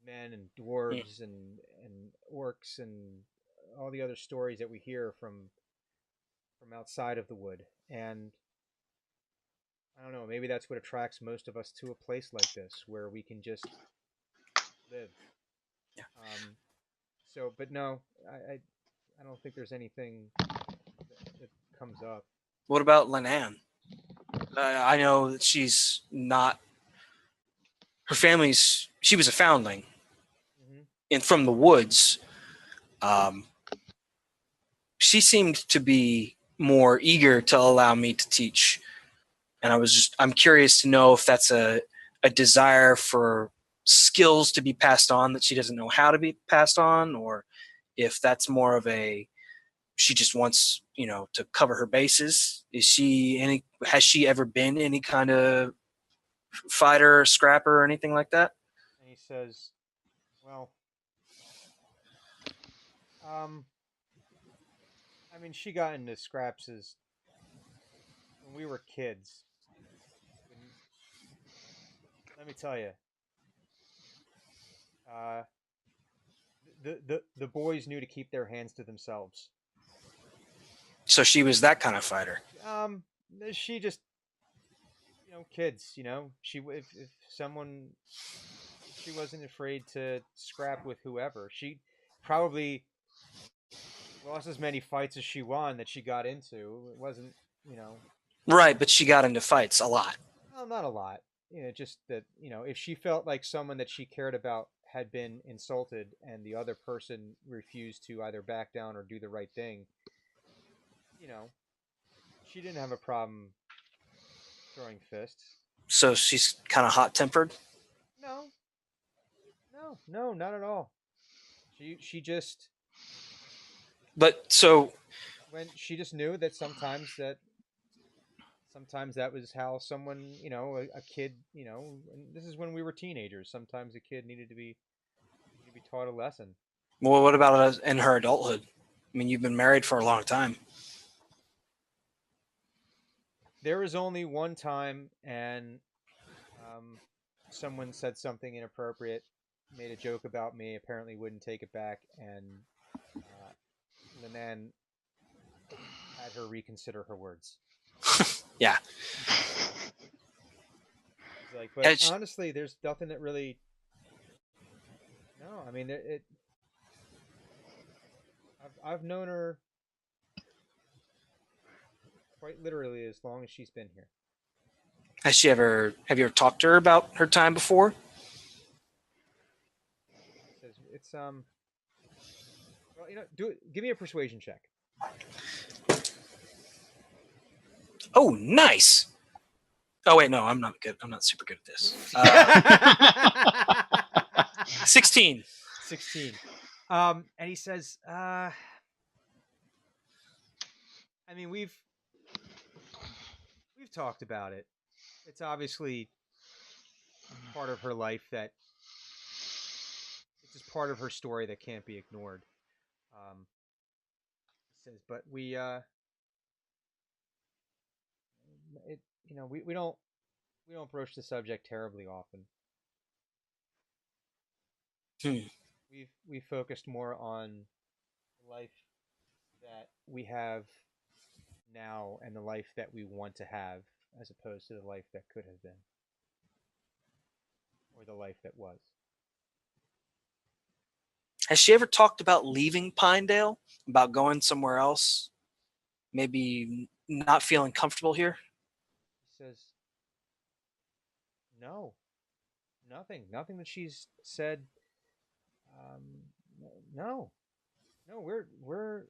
S3: men and dwarves and orcs and all the other stories that we hear from outside of the wood. And I don't know, maybe that's what attracts most of us to a place like this, where we can just live.
S4: Yeah.
S3: But no, I don't think there's anything that comes up.
S4: What about Linan? I know that she's not. Her family's. She was a foundling, and from the woods. She seemed to be more eager to allow me to teach, and I'm curious to know if that's a desire for skills to be passed on that she doesn't know how to be passed on, or if that's more of she just wants, to cover her bases. Has she ever been any kind of fighter, scrapper, or anything like that?
S3: And he says, well, I mean, she got into scraps when we were kids. Let me tell you, the boys knew to keep their hands to themselves.
S4: So she was that kind of fighter.
S3: She just, kids. She wasn't afraid to scrap with whoever. She probably lost as many fights as she won that she got into. It wasn't,
S4: Right, but she got into fights a lot.
S3: Well, not a lot. Just that, if she felt like someone that she cared about had been insulted and the other person refused to either back down or do the right thing, she didn't have a problem throwing fists.
S4: So she's kind of hot-tempered?
S3: No, not at all. She just...
S4: But so...
S3: When she just knew that sometimes that was how someone, a kid, and this is when we were teenagers. Sometimes a kid needed to be taught a lesson.
S4: Well, what about in her adulthood? I mean, you've been married for a long time.
S3: There was only one time, and someone said something inappropriate, made a joke about me, apparently wouldn't take it back, and Linan had her reconsider her words.
S4: Yeah.
S3: like, but
S4: Has-
S3: honestly, there's nothing that really. No, I mean it. I've known her quite literally as long as she's been here.
S4: Have you ever talked to her about her time before?
S3: It's well, give me a persuasion check.
S4: Oh, nice. Oh wait, no, I'm not good. I'm not super good at this. 16.
S3: 16. And he says, I mean, we've talked about it. It's obviously part of her life that it's just part of her story that can't be ignored. He says, but we we don't broach the subject terribly often. We've focused more on the life that we have now and the life that we want to have, as opposed to the life that could have been, or the life that was.
S4: Has she ever talked about leaving Pinedale? About going somewhere else? Maybe not feeling comfortable here?
S3: He says, no, nothing that she's said. No, we're.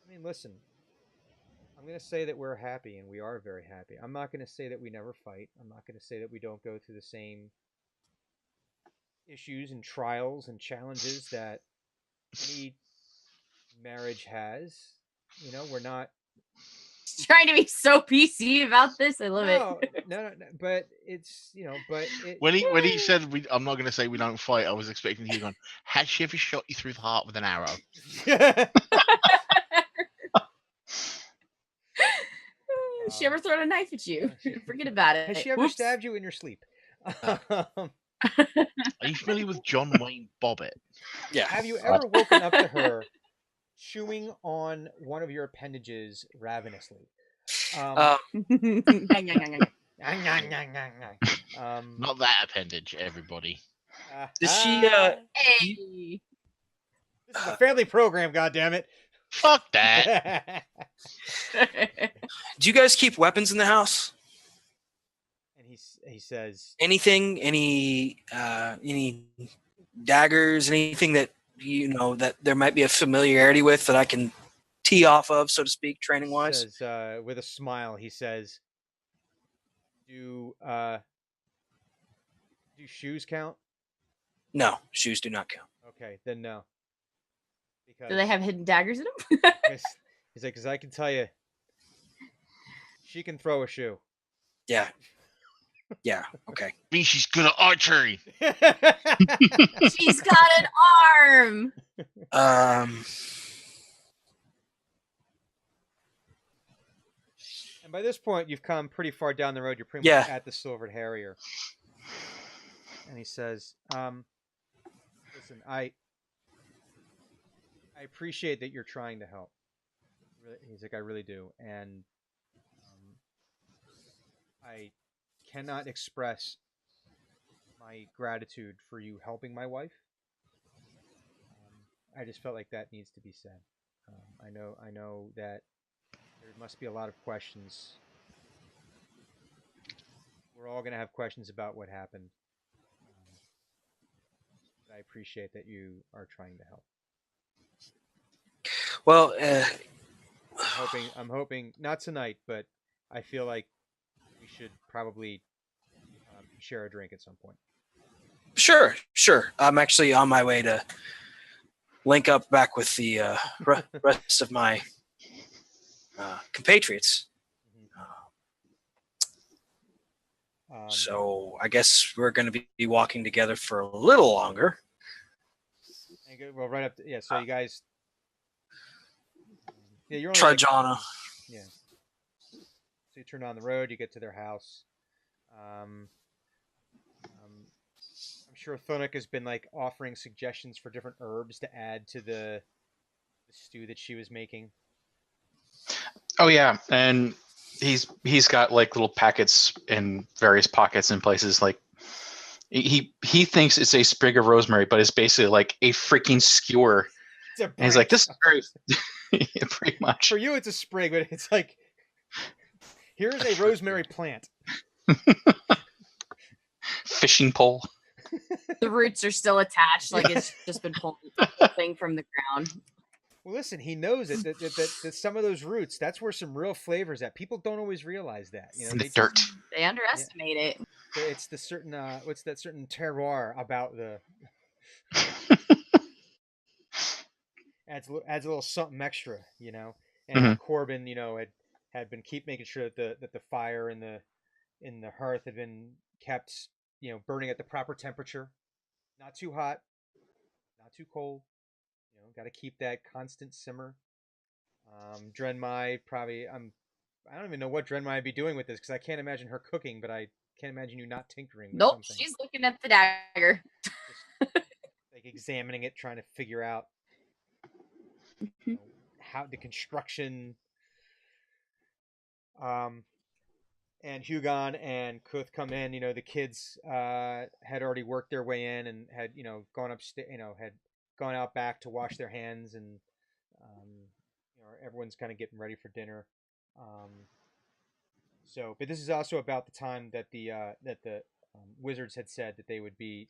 S3: I mean, listen. I'm going to say that we're happy, and we are very happy. I'm not going to say that we never fight. I'm not going to say that we don't go through the same issues and trials and challenges that any marriage has. We're not
S5: trying to be so PC about this. I love it.
S3: No, but it's but
S2: when he said I'm not going to say we don't fight, I was expecting he going, has she ever shot you through the heart with an arrow?
S5: She ever thrown a knife at you? Forget about it.
S3: Has she ever stabbed you in your sleep?
S2: Are you familiar with John Wayne Bobbitt?
S4: Yeah.
S3: Have you ever woken up to her chewing on one of your appendages ravenously?
S2: Not that appendage, everybody.
S4: Does she?
S5: Hey.
S3: This is a family program, goddammit.
S2: Fuck that.
S4: Do you guys keep weapons in the house?
S3: And he says,
S4: Anything? Any daggers? Anything that that there might be a familiarity with that I can tee off of, so to speak, training wise?
S3: Says with a smile, he says, "Do shoes count?"
S4: No, shoes do not count.
S3: Okay, then no. Because
S5: Do they have hidden daggers in them?
S3: he's like, because I can tell you, she can throw a shoe.
S4: Yeah. Yeah. Okay.
S2: Means she's good at archery.
S5: She's got an arm.
S3: And by this point, you've come pretty far down the road. You're pretty much at the Silvered Harrier. And he says, listen, I appreciate that you're trying to help. He's like, I really do. And I cannot express my gratitude for you helping my wife. I just felt like that needs to be said. I know that there must be a lot of questions. We're all going to have questions about what happened. But I appreciate that you are trying to help.
S4: Well,
S3: I'm hoping not tonight, but I feel like we should probably share a drink at some point.
S4: Sure. I'm actually on my way to link up back with the rest of my compatriots. So I guess we're going to be walking together for a little longer.
S3: Well, right up to, so you guys... Yeah, you're only
S4: Trajana.
S3: Yeah. So you turn on the road, you get to their house. I'm sure Thunuk has been offering suggestions for different herbs to add to the stew that she was making.
S6: Oh yeah, and he's got like little packets in various pockets and places. Like he thinks it's a sprig of rosemary, but it's basically like a freaking skewer.
S3: It's a
S6: And he's like,
S3: branch.
S6: this is very yeah, pretty much.
S3: For you, it's a sprig, but it's like, here's a rosemary plant.
S6: Fishing pole.
S5: The roots are still attached, like it's just been pulling the whole thing from the ground.
S3: Well, listen, he knows it. That some of those roots, that's where some real flavors at. People don't always realize that. You know,
S6: In the
S3: they
S6: dirt.
S5: They underestimate it.
S3: It's the certain what's that certain terroir about the adds a little something extra, you know. And Corbin, you know, had been making sure that the fire in the hearth had been kept, you know, burning at the proper temperature, not too hot, not too cold. You know, got to keep that constant simmer. Drenmai probably I don't even know what Drenmai would be doing with this because I can't imagine her cooking, but I can't imagine you not tinkering with
S5: Nope,
S3: something.
S5: she's looking at the dagger.
S3: Just, like examining it, trying to figure out you know, how the construction. And Hugon and Kuth come in. You know, the kids had already worked their way in and had gone upstairs. You know, had gone out back to wash their hands, and you know, everyone's kind of getting ready for dinner. But this is also about the time that the wizards had said that they would be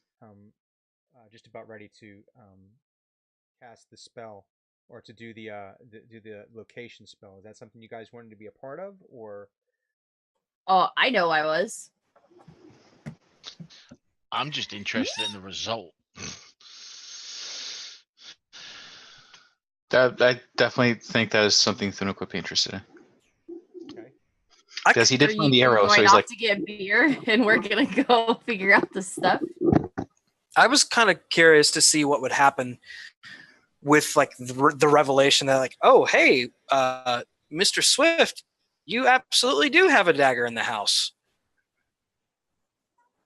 S3: just about ready to cast the spell or to do the location spell. Is that something you guys wanted to be a part of, or?
S5: Oh, I know I was.
S2: I'm just interested in the result.
S6: I definitely think that is something Thunuk would be interested in.
S3: Okay.
S6: Because he did
S5: Are
S6: find the
S5: you
S6: arrow, so
S5: going
S6: he's
S5: off
S6: like,
S5: to get beer, and we're gonna go figure out the stuff.
S4: I was kind of curious to see what would happen with like the revelation that like, oh, hey, Mr. Swift, you absolutely do have a dagger in the house.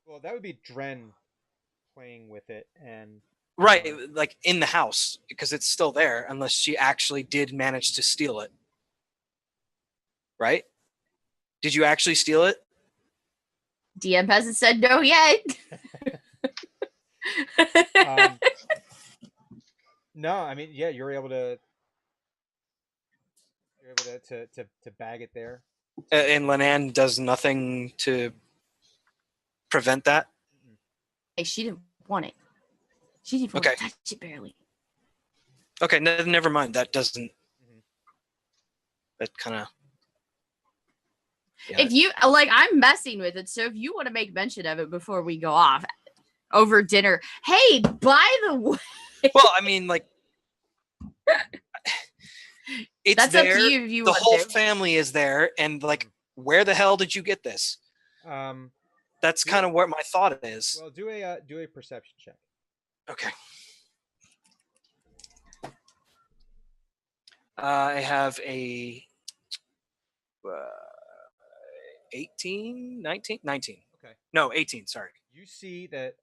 S3: Well, that would be Dren playing with it, and
S4: Right, like in the house, because it's still there, unless she actually did manage to steal it. Right? Did you actually steal it?
S5: DM hasn't said no yet.
S3: no, I mean, yeah, you're able to bag it there.
S4: And Linan does nothing to prevent that?
S5: Hey, she didn't want it. She didn't want to touch it barely.
S4: Okay, never mind. That doesn't. That kind of.
S5: Yeah. If you like, I'm messing with it. So if you want to make mention of it before we go off over dinner, hey, by the way.
S4: Well, I mean, like, it's
S5: that's
S4: there.
S5: Up to you if you
S4: the
S5: want
S4: whole
S5: to.
S4: family is there, and like, where the hell did you get this? That's kind of where my thought is.
S3: Well, do a perception check.
S4: Okay. I have a 18, 19? 19.
S3: Okay.
S4: No, 18, sorry.
S3: You see that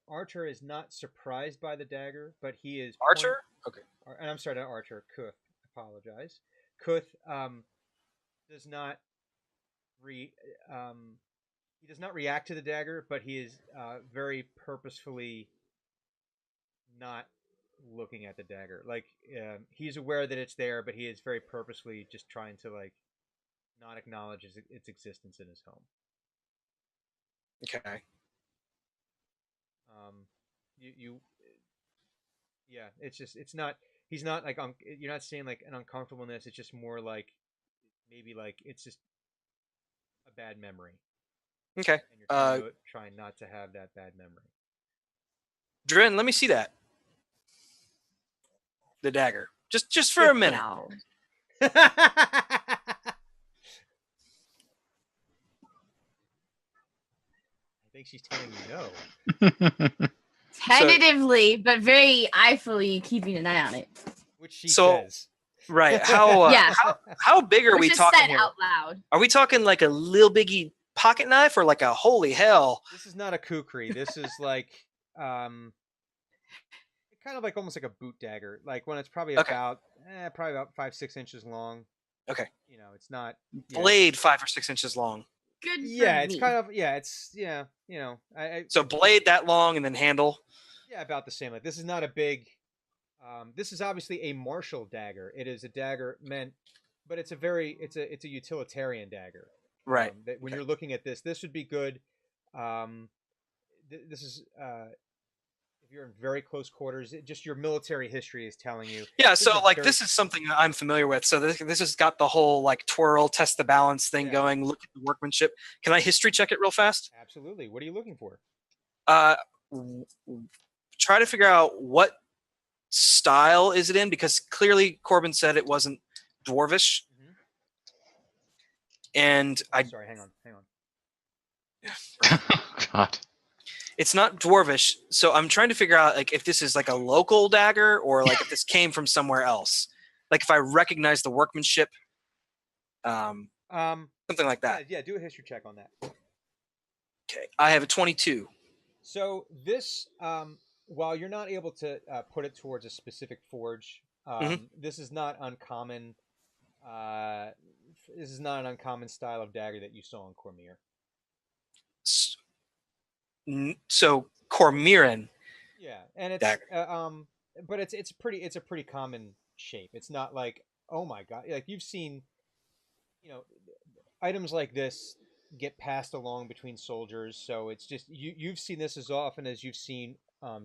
S3: Archer is not surprised by the dagger, but he is...
S4: Archer? Okay.
S3: And I'm sorry, not Archer, Kuth. Apologize. Kuth does not he does not react to the dagger, but he is very purposefully not looking at the dagger. Like he's aware that it's there, but he is very purposefully just trying to like not acknowledge its existence in his home.
S4: Okay.
S3: Yeah, it's not. He's not like you're not seeing like an uncomfortableness. It's just more like maybe like it's just a bad memory.
S4: Okay.
S3: And you're trying not to have that bad memory.
S4: Dren, let me see that. The dagger. Just for a minute.
S3: I think she's telling you no.
S5: Tentatively, but very eyefully keeping an eye on it.
S3: Which she says.
S4: Right. How how big are we talking
S5: said
S4: here?
S5: Out loud.
S4: Are we talking like a little biggie pocket knife or like a holy hell?
S3: This is not a kukri. This is like kind of like almost like a boot dagger. Like when it's probably about 5-6 inches long.
S4: Okay.
S3: You know, it's not yeah,
S4: Blade 5 or 6 inches long.
S5: Good.
S3: Yeah,
S5: for
S3: it's
S5: me.
S3: kind of it's yeah, you know,
S4: So blade that long and then handle.
S3: yeah, about the same. Like this is not a big. This is obviously a martial dagger. It is a dagger meant, but it's a utilitarian dagger.
S4: Right.
S3: That when
S4: Okay.
S3: you're looking at this would be good. This is if you're in very close quarters, just your military history is telling you.
S4: Yeah,
S3: this is
S4: so
S3: a
S4: like
S3: very-
S4: this is something that I'm familiar with. So this has got the whole like twirl, test the balance thing
S3: Yeah.
S4: going. Look at the workmanship. Can I history check it real fast?
S3: Absolutely. What are you looking for?
S4: W- Try to figure out what style is it in, because clearly Corbin said it wasn't dwarvish,
S3: Mhm.
S4: and
S3: Oh,
S4: I
S3: sorry, hang on.
S6: God.
S4: it's not dwarvish. So I'm trying to figure out like if this is like a local dagger or like if this came from somewhere else. Like if I recognize the workmanship, something like that.
S3: Yeah, do a history check on that.
S4: Okay, I have a 22.
S3: So this, while you're not able to put it towards a specific forge, this is not uncommon. This is not an uncommon style of dagger that you saw in Cormier.
S4: So Cormiran.
S3: Yeah, and it's
S4: Dagger.
S3: but it's a pretty common shape. It's not like, oh my god, like you've seen, you know, items like this get passed along between soldiers. So it's just you've seen this as often as you've seen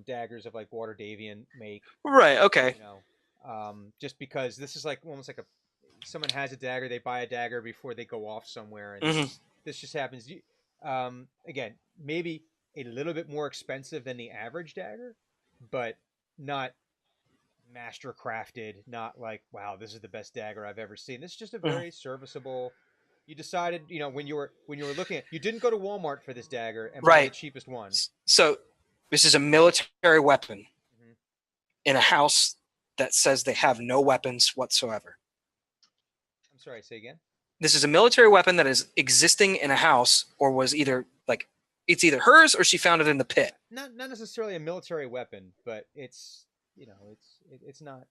S3: daggers of like Water Davian make.
S4: Right. Okay.
S3: You know, just because this is like almost like someone has a dagger, they buy a dagger before they go off somewhere, and this just happens. Again, maybe a little bit more expensive than the average dagger, but not master crafted. Not like, wow, this is the best dagger I've ever seen. This is just a very serviceable. You decided, you know, when you were looking at, you didn't go to Walmart for this dagger and buy the
S4: Right.
S3: cheapest one.
S4: So this is a military weapon
S3: Mhm.
S4: in a house that says they have no weapons whatsoever.
S3: I'm sorry, say again.
S4: This is a military weapon that is existing in a house, or was either like it's either hers or she found it in the pit.
S3: Not necessarily a military weapon, but it's, you know, it's not.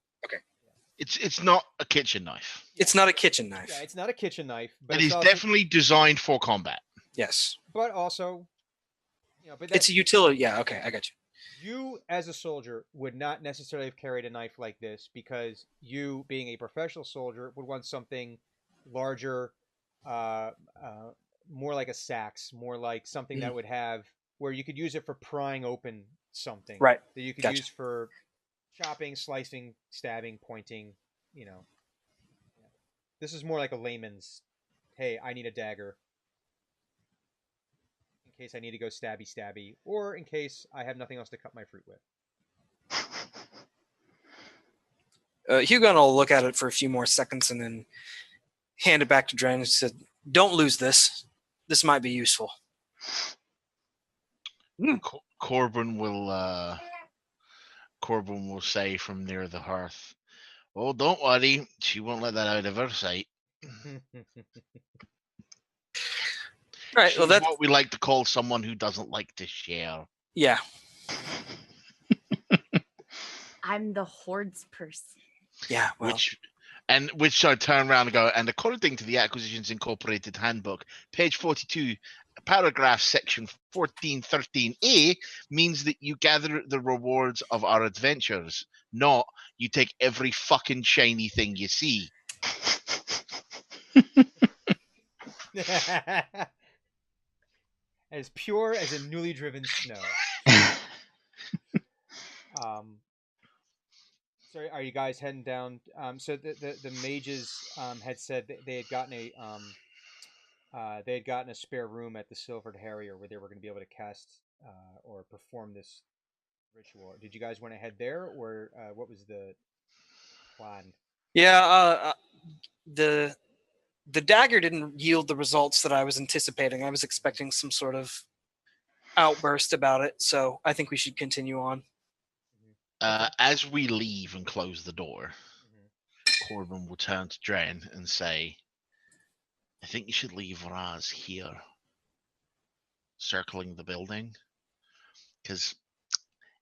S2: It's not a kitchen knife.
S4: It's not a kitchen knife.
S3: Yeah, it's not a kitchen knife, but
S2: It
S3: it's
S2: is
S3: also,
S2: definitely designed for combat.
S4: Yes.
S3: but also, you know, but
S4: It's
S3: that's,
S4: a utility. Yeah. Okay. I got you.
S3: you as a soldier would not necessarily have carried a knife like this, because you, being a professional soldier, would want something larger, uh, more like a sax, more like something that would have where you could use it for prying open something,
S4: Right.
S3: that you could
S4: Gotcha.
S3: use for chopping, slicing, stabbing, pointing. You know, this is more like a layman's. Hey, I need a dagger in case I need to go stabby, or in case I have nothing else to cut my fruit with.
S4: Hugon will look at it for a few more seconds and then hand it back to Dren and said, "Don't lose this. This might be useful."
S2: Corbin will say from near the hearth, "Oh, don't worry, she won't let that out of her sight."
S4: Right.
S2: She's
S4: Well, that's
S2: what we like to call someone who doesn't like to share.
S4: yeah.
S5: I'm the hordes person.
S4: Yeah. Well,
S2: Which I turn around and go, and according to the Acquisitions Incorporated Handbook, page 42, paragraph section 1413A, means that you gather the rewards of our adventures, not you take every fucking shiny thing you see.
S3: As pure as a newly driven snow. So are you guys heading down? So the mages had said that they had gotten a spare room at the Silvered Harrier where they were going to be able to cast or perform this ritual. Did you guys want to head there, or what was the plan?
S4: yeah. The dagger didn't yield the results that I was anticipating. I was expecting some sort of outburst about it, so I think we should continue on.
S2: As we leave and close the door, Corbin will turn to Dren and say, "I think you should leave Raz here, circling the building, because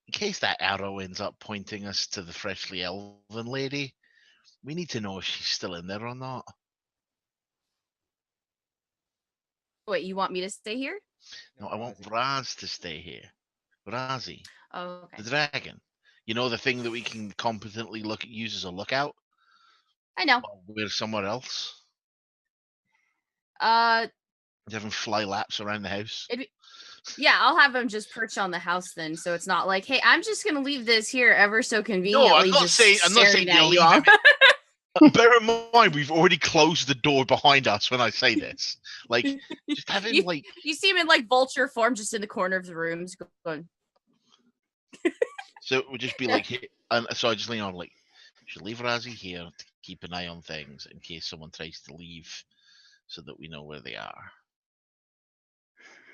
S2: in case that arrow ends up pointing us to the freshly elven lady, we need to know if she's still in there or not."
S5: Wait, you want me to stay here?
S2: No, I want
S3: Razi.
S2: Raz to stay here. Razi,
S5: Oh, okay.
S2: the dragon. You know, the thing that we can competently use as a lookout
S5: I know.
S2: while we're somewhere else.
S5: Uh,
S2: Have him fly laps around the house.
S5: yeah, I'll have him just perch on the house then, so it's not like, hey, I'm just gonna leave this here ever so conveniently.
S2: No, I'm not
S5: just
S2: saying
S5: staring
S2: you
S5: at you
S2: leave
S5: all.
S2: it. Bear in mind, we've already closed the door behind us when I say this. Like, just have him like.
S5: You see him in like vulture form, just in the corner of the rooms, going.
S2: So it would just be like, and so I just lean on like, should leave Razzie here to keep an eye on things in case someone tries to leave, so that we know where they are.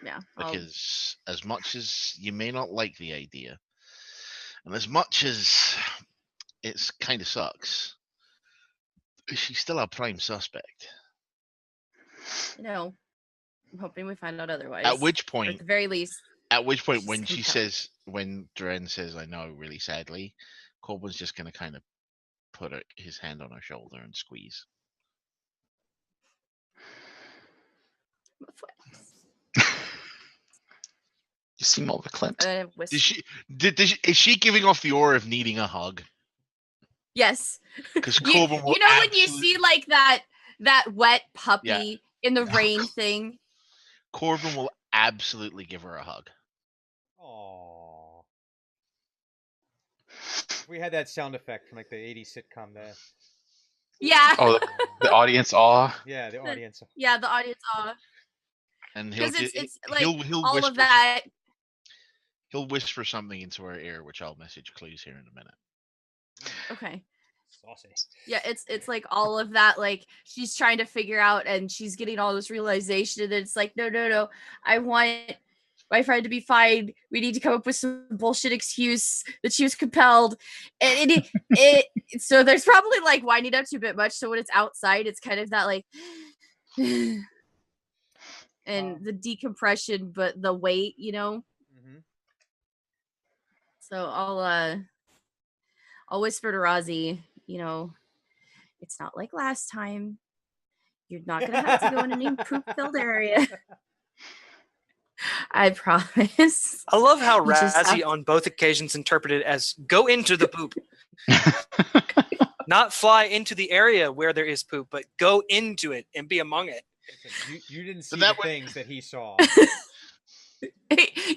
S5: Yeah.
S2: Because as much as you may not like the idea, and as much as it's kind of sucks, she's still our prime suspect.
S5: I'm hoping we find out otherwise.
S2: At which
S5: Or
S2: point,
S5: at the very least.
S2: when
S5: she's
S2: she says, when Dren says, "I know," really sadly, Corbin's just going to kind of put his hand on her shoulder and squeeze.
S6: You seem all verklempt.
S2: Is she giving off the aura of needing a hug?
S5: Yes.
S2: Because
S5: you
S2: Corbin will
S5: know when you see like that wet puppy in the rain thing?
S2: Corbin will absolutely give her a hug.
S3: Aww. We had that sound effect from like the 80s sitcom there.
S5: Yeah.
S6: Oh, the audience awe.
S3: Yeah, the audience.
S5: Yeah, the audience awe.
S2: And
S5: Because it's like
S2: he'll
S5: all
S2: whisper,
S5: of that.
S2: He'll whisper something into her ear, which I'll message Clues here in a minute.
S5: Okay.
S3: Saucy.
S5: Yeah, it's like all of that, like she's trying to figure out and she's getting all this realization, and then it's like, no, I want my friend to be fine. We need to come up with some bullshit excuse that she was compelled. And so there's probably like winding up to a bit much. So when it's outside, it's kind of that like and the decompression, but the weight,
S3: Mm-hmm.
S5: So I'll whisper to Rozzy, it's not like last time. You're not gonna have to go in a new poop-filled area. I promise.
S4: I love how
S5: You just
S4: Razzie
S5: have-
S4: on both occasions interpreted it as go into the poop. Not fly into the area where there is poop, but go into it and be among it.
S3: You didn't see
S2: that
S3: the things that he saw.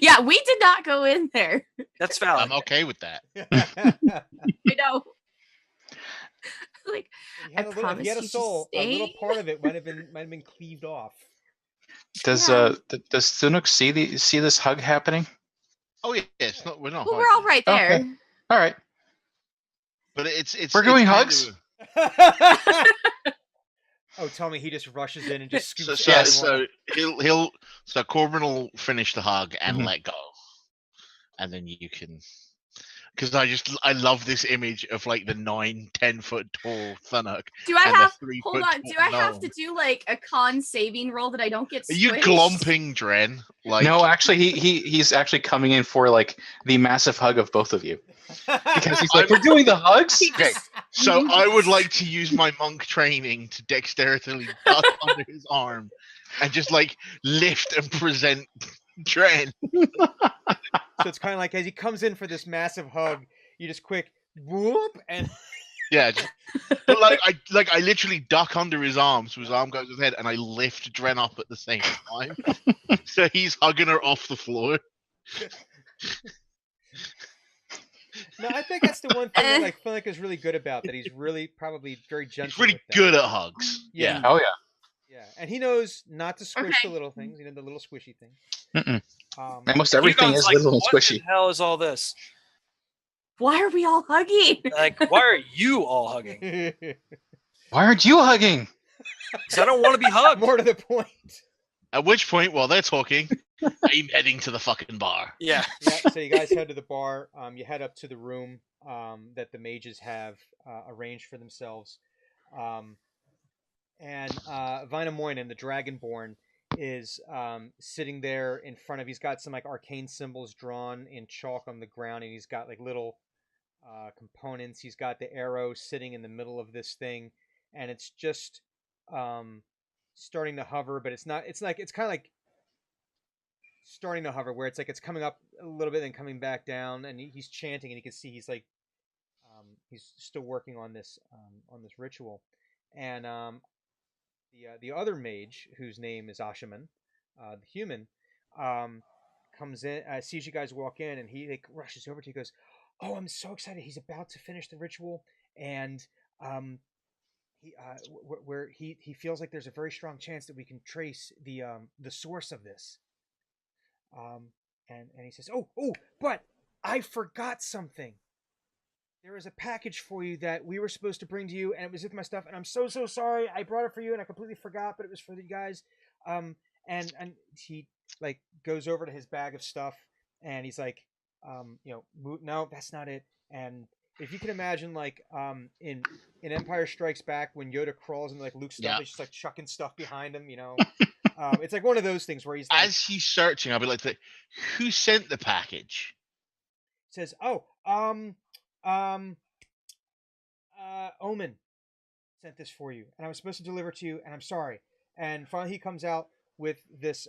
S5: Yeah, we did not go in there.
S4: That's valid.
S2: I'm okay with that.
S5: I know. Like,
S3: If he had a soul, a little part of it might have been cleaved off.
S6: Does Sunuk see this hug happening?
S2: Oh yeah, we're not.
S5: Well, we're all right there.
S6: Okay. All right.
S2: But it's
S6: We're doing hugs?
S3: Oh, tell me he just rushes in and just scoops
S2: So he'll Corbin will finish the hug and let go, and then you can. Because I love this image of like the 9-10 foot tall Thunuk.
S5: Do I have?
S2: Hold
S5: on. Do I have to do like a con saving roll that I don't get?
S2: Are you glomping, Dren? Like
S6: no, actually, he's actually coming in for like the massive hug of both of you because he's like, we're doing the hugs.
S2: Okay, so I would like to use my monk training to dexterously duck under his arm and just like lift and present Dren.
S3: So it's kind of like as he comes in for this massive hug, you just quick whoop and
S2: yeah, but like I literally duck under his arm, so his arm goes ahead, and I lift Dren up at the same time. So he's hugging her off the floor.
S3: No, I think that's the one thing that like Philip is really good about. That he's really probably very gentle.
S2: He's really
S3: with them.
S2: good at hugs.
S3: Yeah.
S6: Oh yeah.
S3: Yeah, and he knows not to squish
S5: Okay.
S3: the little things. The little squishy things.
S6: Mm-mm.
S3: Um,
S6: Almost everything
S4: Hugon's
S6: is
S4: like,
S6: little and
S4: what
S6: squishy.
S4: the hell is all this?
S5: Why are we all hugging?
S4: Like, why are you all hugging?
S6: Why aren't you hugging?
S4: Because I don't want to be hugged.
S3: More to the point.
S2: At which point, while they're talking, I'm heading to the fucking bar.
S4: Yeah.
S3: Yeah, so you guys head to the bar. You head up to the room that the mages have arranged for themselves. And Vainamoinen, the Dragonborn, is sitting there in front of. He's got some like arcane symbols drawn in chalk on the ground, and he's got like little components. He's got the arrow sitting in the middle of this thing, and it's just starting to hover, but it's not. It's kind of like starting to hover, where it's like it's coming up a little bit and coming back down, and he's chanting, and you can see he's like he's still working on this ritual, and the other mage whose name is Ashaman, the human, comes in, sees you guys walk in, and he like rushes over to you, goes, "Oh, I'm so excited! He's about to finish the ritual, and he feels like there's a very strong chance that we can trace the source of this." And he says, "Oh, but I forgot something. There is a package for you that we were supposed to bring to you, and it was with my stuff, and I'm so sorry. I brought it for you, and I completely forgot, but it was for you guys." And he like goes over to his bag of stuff, and he's like, "No, that's not it." And if you can imagine, like in Empire Strikes Back, when Yoda crawls into like Luke's stuff, he's just like chucking stuff behind him, It's like one of those things where he's like,
S2: as he's searching, I'll be like, "Who sent the package?"
S3: says, Omin sent this for you, and I was supposed to deliver it to you, and I'm sorry." And finally, he comes out with this.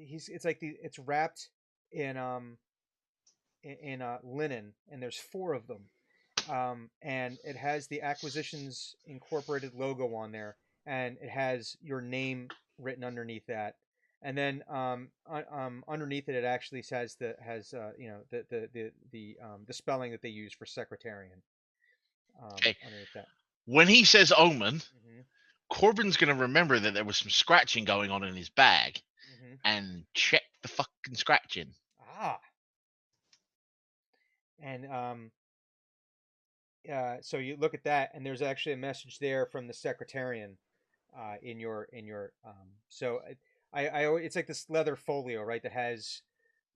S3: It's wrapped in linen, and there's 4 of them, and it has the Acquisitions Incorporated logo on there, and it has your name written underneath that. And then underneath it, it actually has the spelling that they use for secretarian.
S2: Okay.
S3: Underneath that.
S2: When he says Omen,
S3: Mm-hmm.
S2: Corbin's going to remember that there was some scratching going on in his bag,
S3: Mm-hmm.
S2: and check the fucking scratching.
S3: And so you look at that, and there's actually a message there from the secretarian in your so it's like this leather folio, right, that has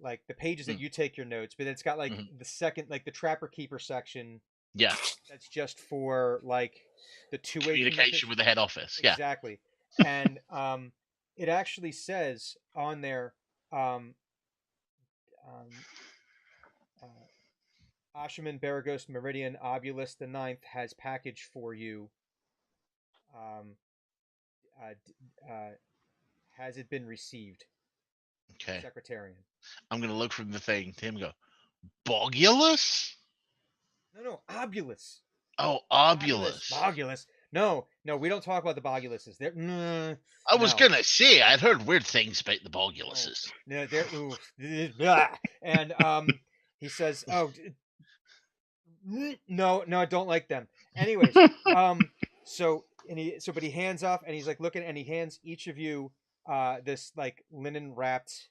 S3: like the pages that you take your notes, but it's got like the second, like the Trapper Keeper section.
S2: Yeah.
S3: That's just for like the two-way
S2: communication with the head office. Yeah.
S3: Exactly. And it actually says on there, Ashaman Baragos Meridian Obulus the 9th has package for you. Has it been received?
S2: Okay.
S3: Secretarian.
S2: I'm going to look from the thing to him and go, Bogulus?
S3: No, Obulus.
S2: Oh, Obulus.
S3: Bogulus. No, we don't talk about the Boguluses.
S2: I was going to say, I'd heard weird things about the Boguluses.
S3: No, they're... And he says, no, I don't like them. Anyways, but he hands off, and he's like looking, and he hands each of you this like linen wrapped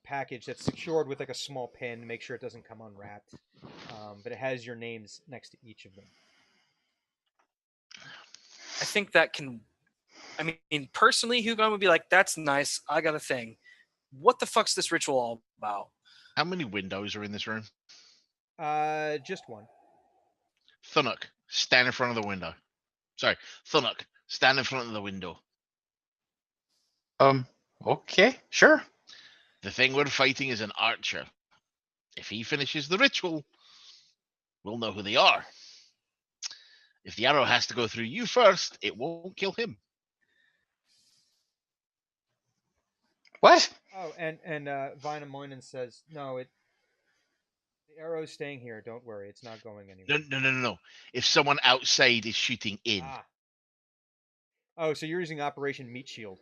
S3: package that's secured with like a small pin to make sure it doesn't come unwrapped. But it has your names next to each of them.
S4: I think that can. I mean, personally, Hugon would be like, "That's nice. I got a thing. What the fuck's this ritual all about?"
S2: How many windows are in this room?
S3: Just one.
S2: Thunuk, stand in front of the window. Sorry, Thunuk, stand in front of the window.
S6: Okay, sure.
S2: The thing we're fighting is an archer. If he finishes the ritual, we'll know who they are. If the arrow has to go through you first, it won't kill him.
S6: What?
S3: Oh, and Vina Moynihan says, no, the arrow's staying here. Don't worry, it's not going anywhere.
S2: No. If someone outside is shooting in.
S3: Oh, so you're using Operation Meat Shield.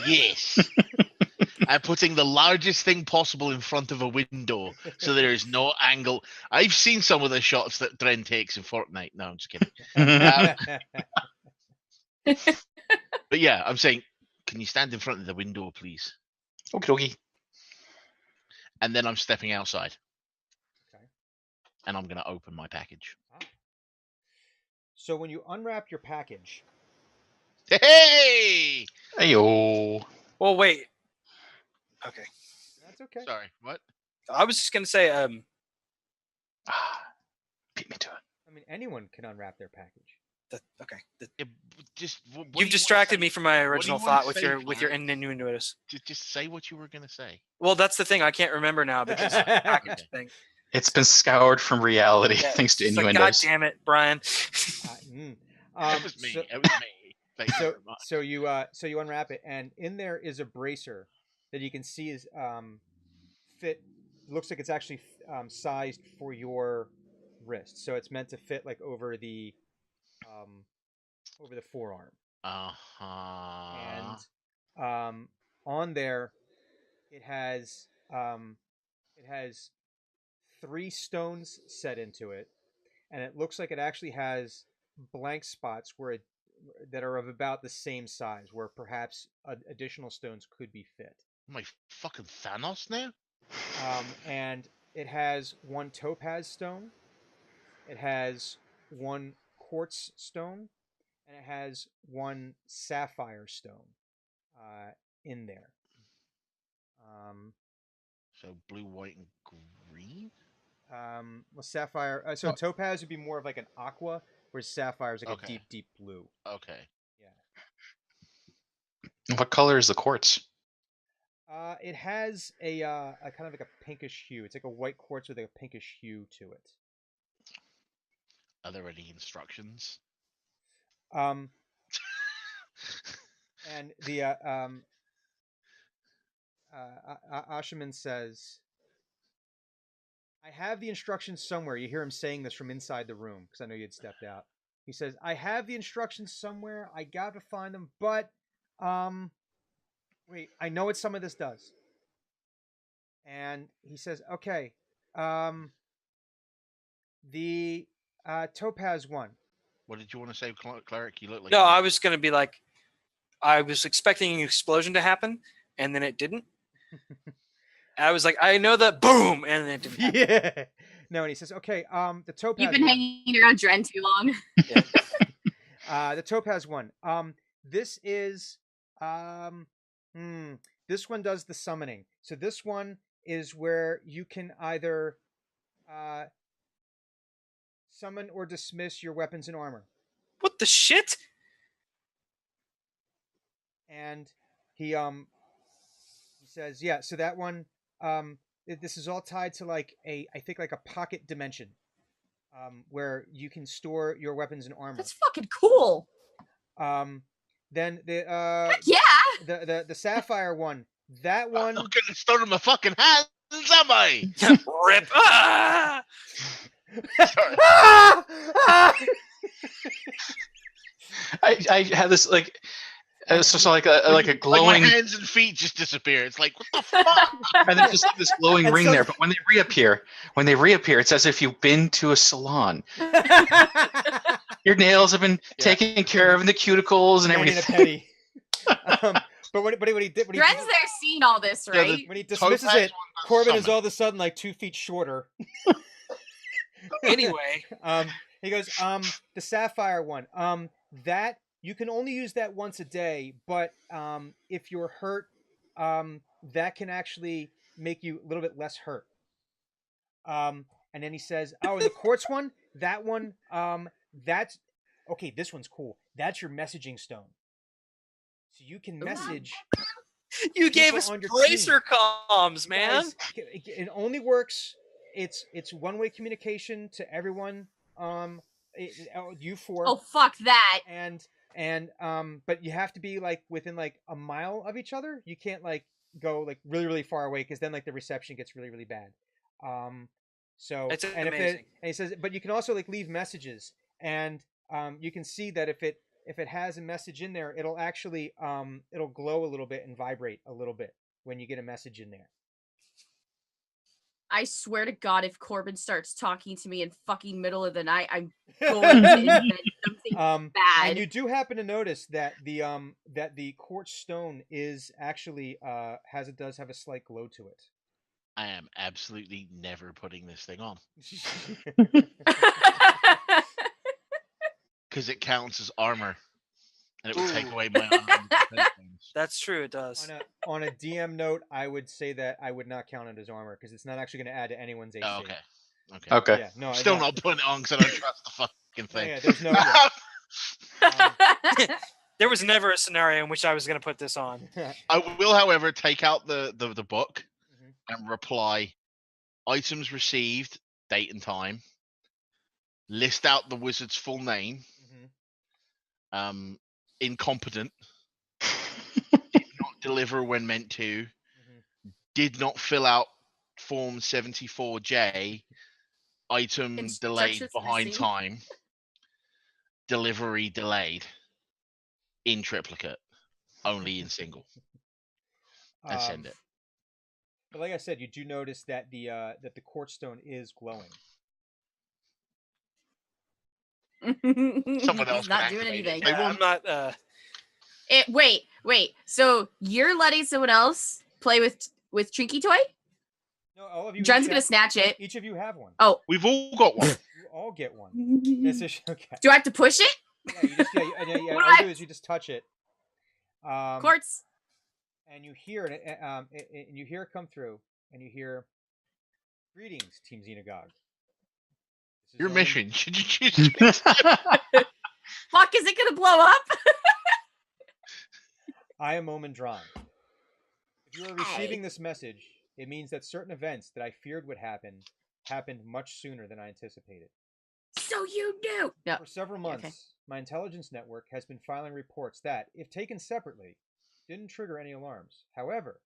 S2: Yes. I'm putting the largest thing possible in front of a window so there is no angle. I've seen some of the shots that Dren takes in Fortnite. No, I'm just kidding. But yeah, I'm saying, can you stand in front of the window, please?
S6: Okay.
S2: And then I'm stepping outside.
S3: Okay.
S2: And I'm going to open my package.
S3: So when you unwrap your package...
S2: Hey!
S6: Ayo.
S4: Well, wait. Okay.
S3: That's okay.
S2: Sorry, what?
S4: I was just gonna say,
S6: beat me to it.
S3: I mean, anyone can unwrap their package.
S4: You've distracted me from my original thought with your innuendos.
S2: Just say what you were gonna say.
S4: Well, that's the thing. I can't remember now because of the package thing.
S6: It's been scoured from reality
S4: Yeah,
S6: thanks to
S4: it's like, God
S6: innuendos.
S4: damn it, Brian.
S2: It was me.
S3: So,
S2: It was me. Thank you
S3: so,
S2: very much.
S3: so you unwrap it, and in there is a bracer that you can see is fit. Looks like it's actually sized for your wrist, so it's meant to fit like over the forearm.
S2: Uh-huh.
S3: And on there, it has 3 stones set into it, and it looks like it actually has blank spots that are of about the same size, where perhaps additional stones could be fit.
S2: Am I fucking Thanos now?
S3: And it has 1 topaz stone, it has 1 quartz stone, and it has 1 sapphire stone in there.
S2: So blue, white, and green?
S3: Well, sapphire. So topaz would be more of like an aqua, whereas sapphire is like a deep, deep blue.
S2: Okay.
S3: Yeah.
S6: What color is the quartz?
S3: It has a kind of like a pinkish hue. It's like a white quartz with like a pinkish hue to it.
S2: Are there any instructions?
S3: And the Ashaman says, I have the instructions somewhere. You hear him saying this from inside the room, because I know you had stepped out. He says, I have the instructions somewhere. I got to find them, but wait, I know what some of this does. And he says, okay, the topaz one.
S2: What did you want to say, cleric? You look like
S4: No, I was going to be like, I was expecting an explosion to happen, and then it didn't. I was like, I know that, boom, and then it didn't happen.
S3: Yeah. No, and he says, okay, the topaz
S5: You've been hanging around Dren too long.
S3: the topaz one. This is this one does the summoning. So this one is where you can either summon or dismiss your weapons and armor.
S4: What the shit?
S3: And he says, yeah, so that one this is all tied to like I think like a pocket dimension. Where you can store your weapons and armor.
S5: That's fucking cool.
S3: Then the
S5: Heck yeah.
S3: the sapphire one. That one.
S2: I'm not gonna store in my fucking hands, am I?
S4: Rip. Ah!
S2: Sorry.
S6: I had this like it's just like a glowing,
S2: like my hands and feet just disappear. It's like, what the fuck?
S6: and there's just like this glowing ring
S3: so-
S6: there. But when they reappear, it's as if you've been to a salon. Your nails have been taken care of, and the cuticles and
S3: Manning a
S6: everything.
S3: petty. But what he did,
S5: Dren's there seeing all this,
S2: Yeah,
S5: right?
S3: when he dismisses
S2: Topaz
S3: it,
S2: one does
S3: Corbin is
S2: summon.
S3: all of a sudden like 2 feet shorter.
S4: Anyway,
S3: He goes, the sapphire one, that you can only use that once a day, but if you're hurt, that can actually make you a little bit less hurt. And then he says, oh, and the quartz one, that one, that's okay. This one's cool. That's your messaging stone. So you can message.
S4: you gave
S3: people
S4: us
S3: on your
S4: bracer comms, man.
S3: Guys, it only works. It's one-way communication to everyone. You 4.
S5: Oh fuck that.
S3: And but you have to be like within like a mile of each other. You can't like go like really really far away, because then like the reception gets really really bad. So
S4: It's
S3: and
S4: amazing.
S3: and he says, but you can also like leave messages, and you can see that if it has a message in there, it'll actually it'll glow a little bit and vibrate a little bit when you get a message in there.
S5: I swear to God, if Corbin starts talking to me in fucking middle of the night, I'm going to invent something bad.
S3: And you do happen to notice that the quartz stone is actually does have a slight glow to it.
S2: I am absolutely never putting this thing on because it counts as armor, and it would take away my unarmed defense wounds.
S4: That's true. It does.
S3: On a DM note, I would say that I would not count it as armor, because it's not actually going to add to anyone's AC.
S2: Oh, okay.
S6: Okay.
S3: Yeah, no,
S2: Still
S3: yeah.
S2: not putting it on because I don't trust the fucking thing.
S3: Yeah, there's no.
S4: There was never a scenario in which I was going to put this on.
S3: Yeah.
S2: I will, however, take out the book
S3: Mhm.
S2: and reply items received, date and time, list out the wizard's full name, incompetent, did not deliver when meant to, did not fill out form 74J, item delayed
S5: Instructions
S2: behind
S5: missing.
S2: time, delivery delayed, in triplicate, only in single, and send it.
S3: But like I said, you do notice that the quartz stone is glowing.
S2: Someone else
S5: He's not
S2: can
S5: doing
S2: activate it.
S5: anything.
S2: They
S4: I'm
S2: won't.
S4: not.
S5: Wait. So you're letting someone else play with Trinky Toy?
S3: No, all of you.
S5: John's gonna snatch it.
S3: Each of you have one.
S5: Oh.
S2: We've all got one.
S3: You all get one. This is okay.
S5: Do I have to push it?
S3: Yeah, you just
S5: What
S3: all
S5: do
S3: you do is you just touch it.
S5: Quartz.
S3: And you hear it, and you hear it come through, and you hear, "Greetings, Team Xenagog. This is
S2: Your
S3: Omin-
S2: mission. Should you choose to
S5: Fuck, is it gonna blow up?
S3: I am Omin Dran. If you are receiving this message, it means that certain events that I feared would happen happened much sooner than I anticipated.
S5: So you knew. No.
S3: For several months, my intelligence network has been filing reports that, if taken separately, didn't trigger any alarms. However,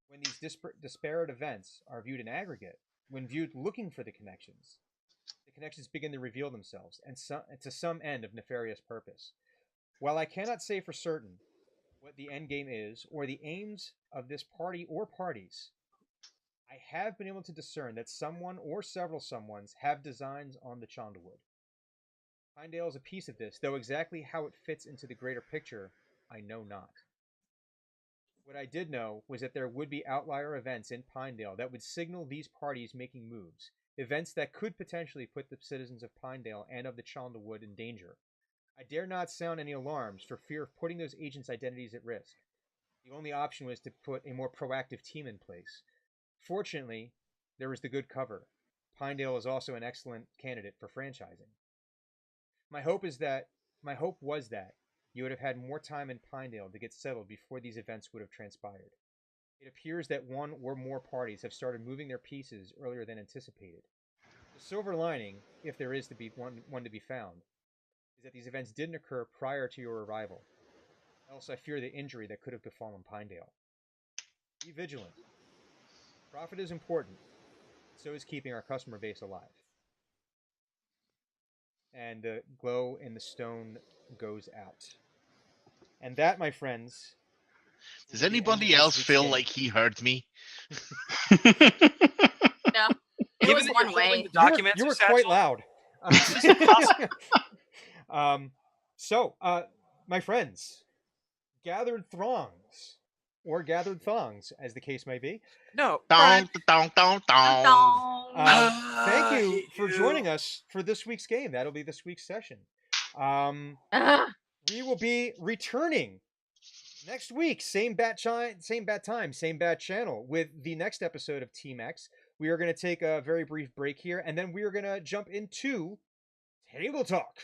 S3: when these disparate events are viewed in aggregate, when viewed looking for the connections begin to reveal themselves, and to some end of nefarious purpose. While I cannot say for certain what the end game is, or the aims of this party or parties, I have been able to discern that someone or several someones have designs on the Chandlewood. Pinedale is a piece of this, though exactly how it fits into the greater picture, I know not. What I did know was that there would be outlier events in Pinedale that would signal these parties making moves, events that could potentially put the citizens of Pinedale and of the Chandlewood in danger. I dare not sound any alarms for fear of putting those agents' identities at risk. The only option was to put a more proactive team in place. Fortunately, there was the good cover. Pinedale is also an excellent candidate for franchising. My hope was that you would have had more time in Pinedale to get settled before these events would have transpired. It appears that one or more parties have started moving their pieces earlier than anticipated. The silver lining, if there is to be one to be found, is that these events didn't occur prior to your arrival. Else I fear the injury that could have befallen Pinedale. Be vigilant. Profit is important. So is keeping our customer base alive. And the glow in the stone goes out. And that, my friends...
S2: Does anybody else feel like he heard me?
S5: No. It
S4: Given
S5: was
S4: that
S5: one
S4: you're holding
S5: way.
S4: the documents,
S3: You were
S4: Satchel,
S3: quite loud. So, my friends, gathered throngs, or gathered thongs, as the case may be.
S4: No.
S2: Dong, dong, dong, dong.
S3: Thank you for joining us for this week's game. That'll be this week's session. We will be returning next week, same bat time, same bat channel, with the next episode of Team X. We are going to take a very brief break here, and then we are going to jump into Table Talk.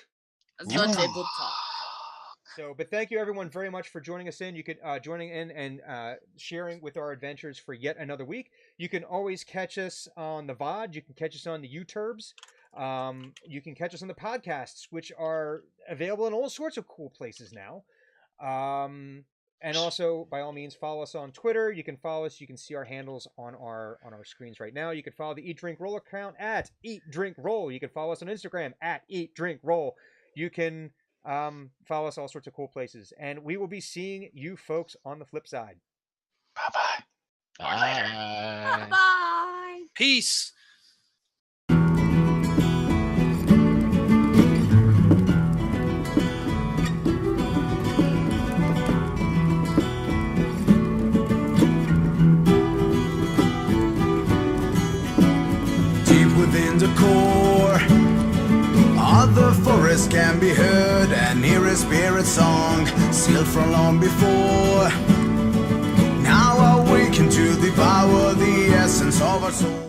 S5: The table talk.
S3: So, but thank you everyone very much for joining us in. You could joining in and sharing with our adventures for yet another week. You can always catch us on the VOD. You can catch us on the YouTubes. You can catch us on the podcasts, which are available in all sorts of cool places now. And also, by all means, follow us on Twitter. You can follow us. You can see our handles on our screens right now. You can follow the Eat Drink Roll account at Eat Drink Roll. You can follow us on Instagram at Eat Drink Roll. You can follow us all sorts of cool places. And we will be seeing you folks on the flip side.
S6: Bye-bye.
S2: Bye.
S5: Bye.
S4: Peace.
S7: Within the core of the forest can be heard and hear a spirit song sealed from long before. Now awaken to devour the essence of our soul.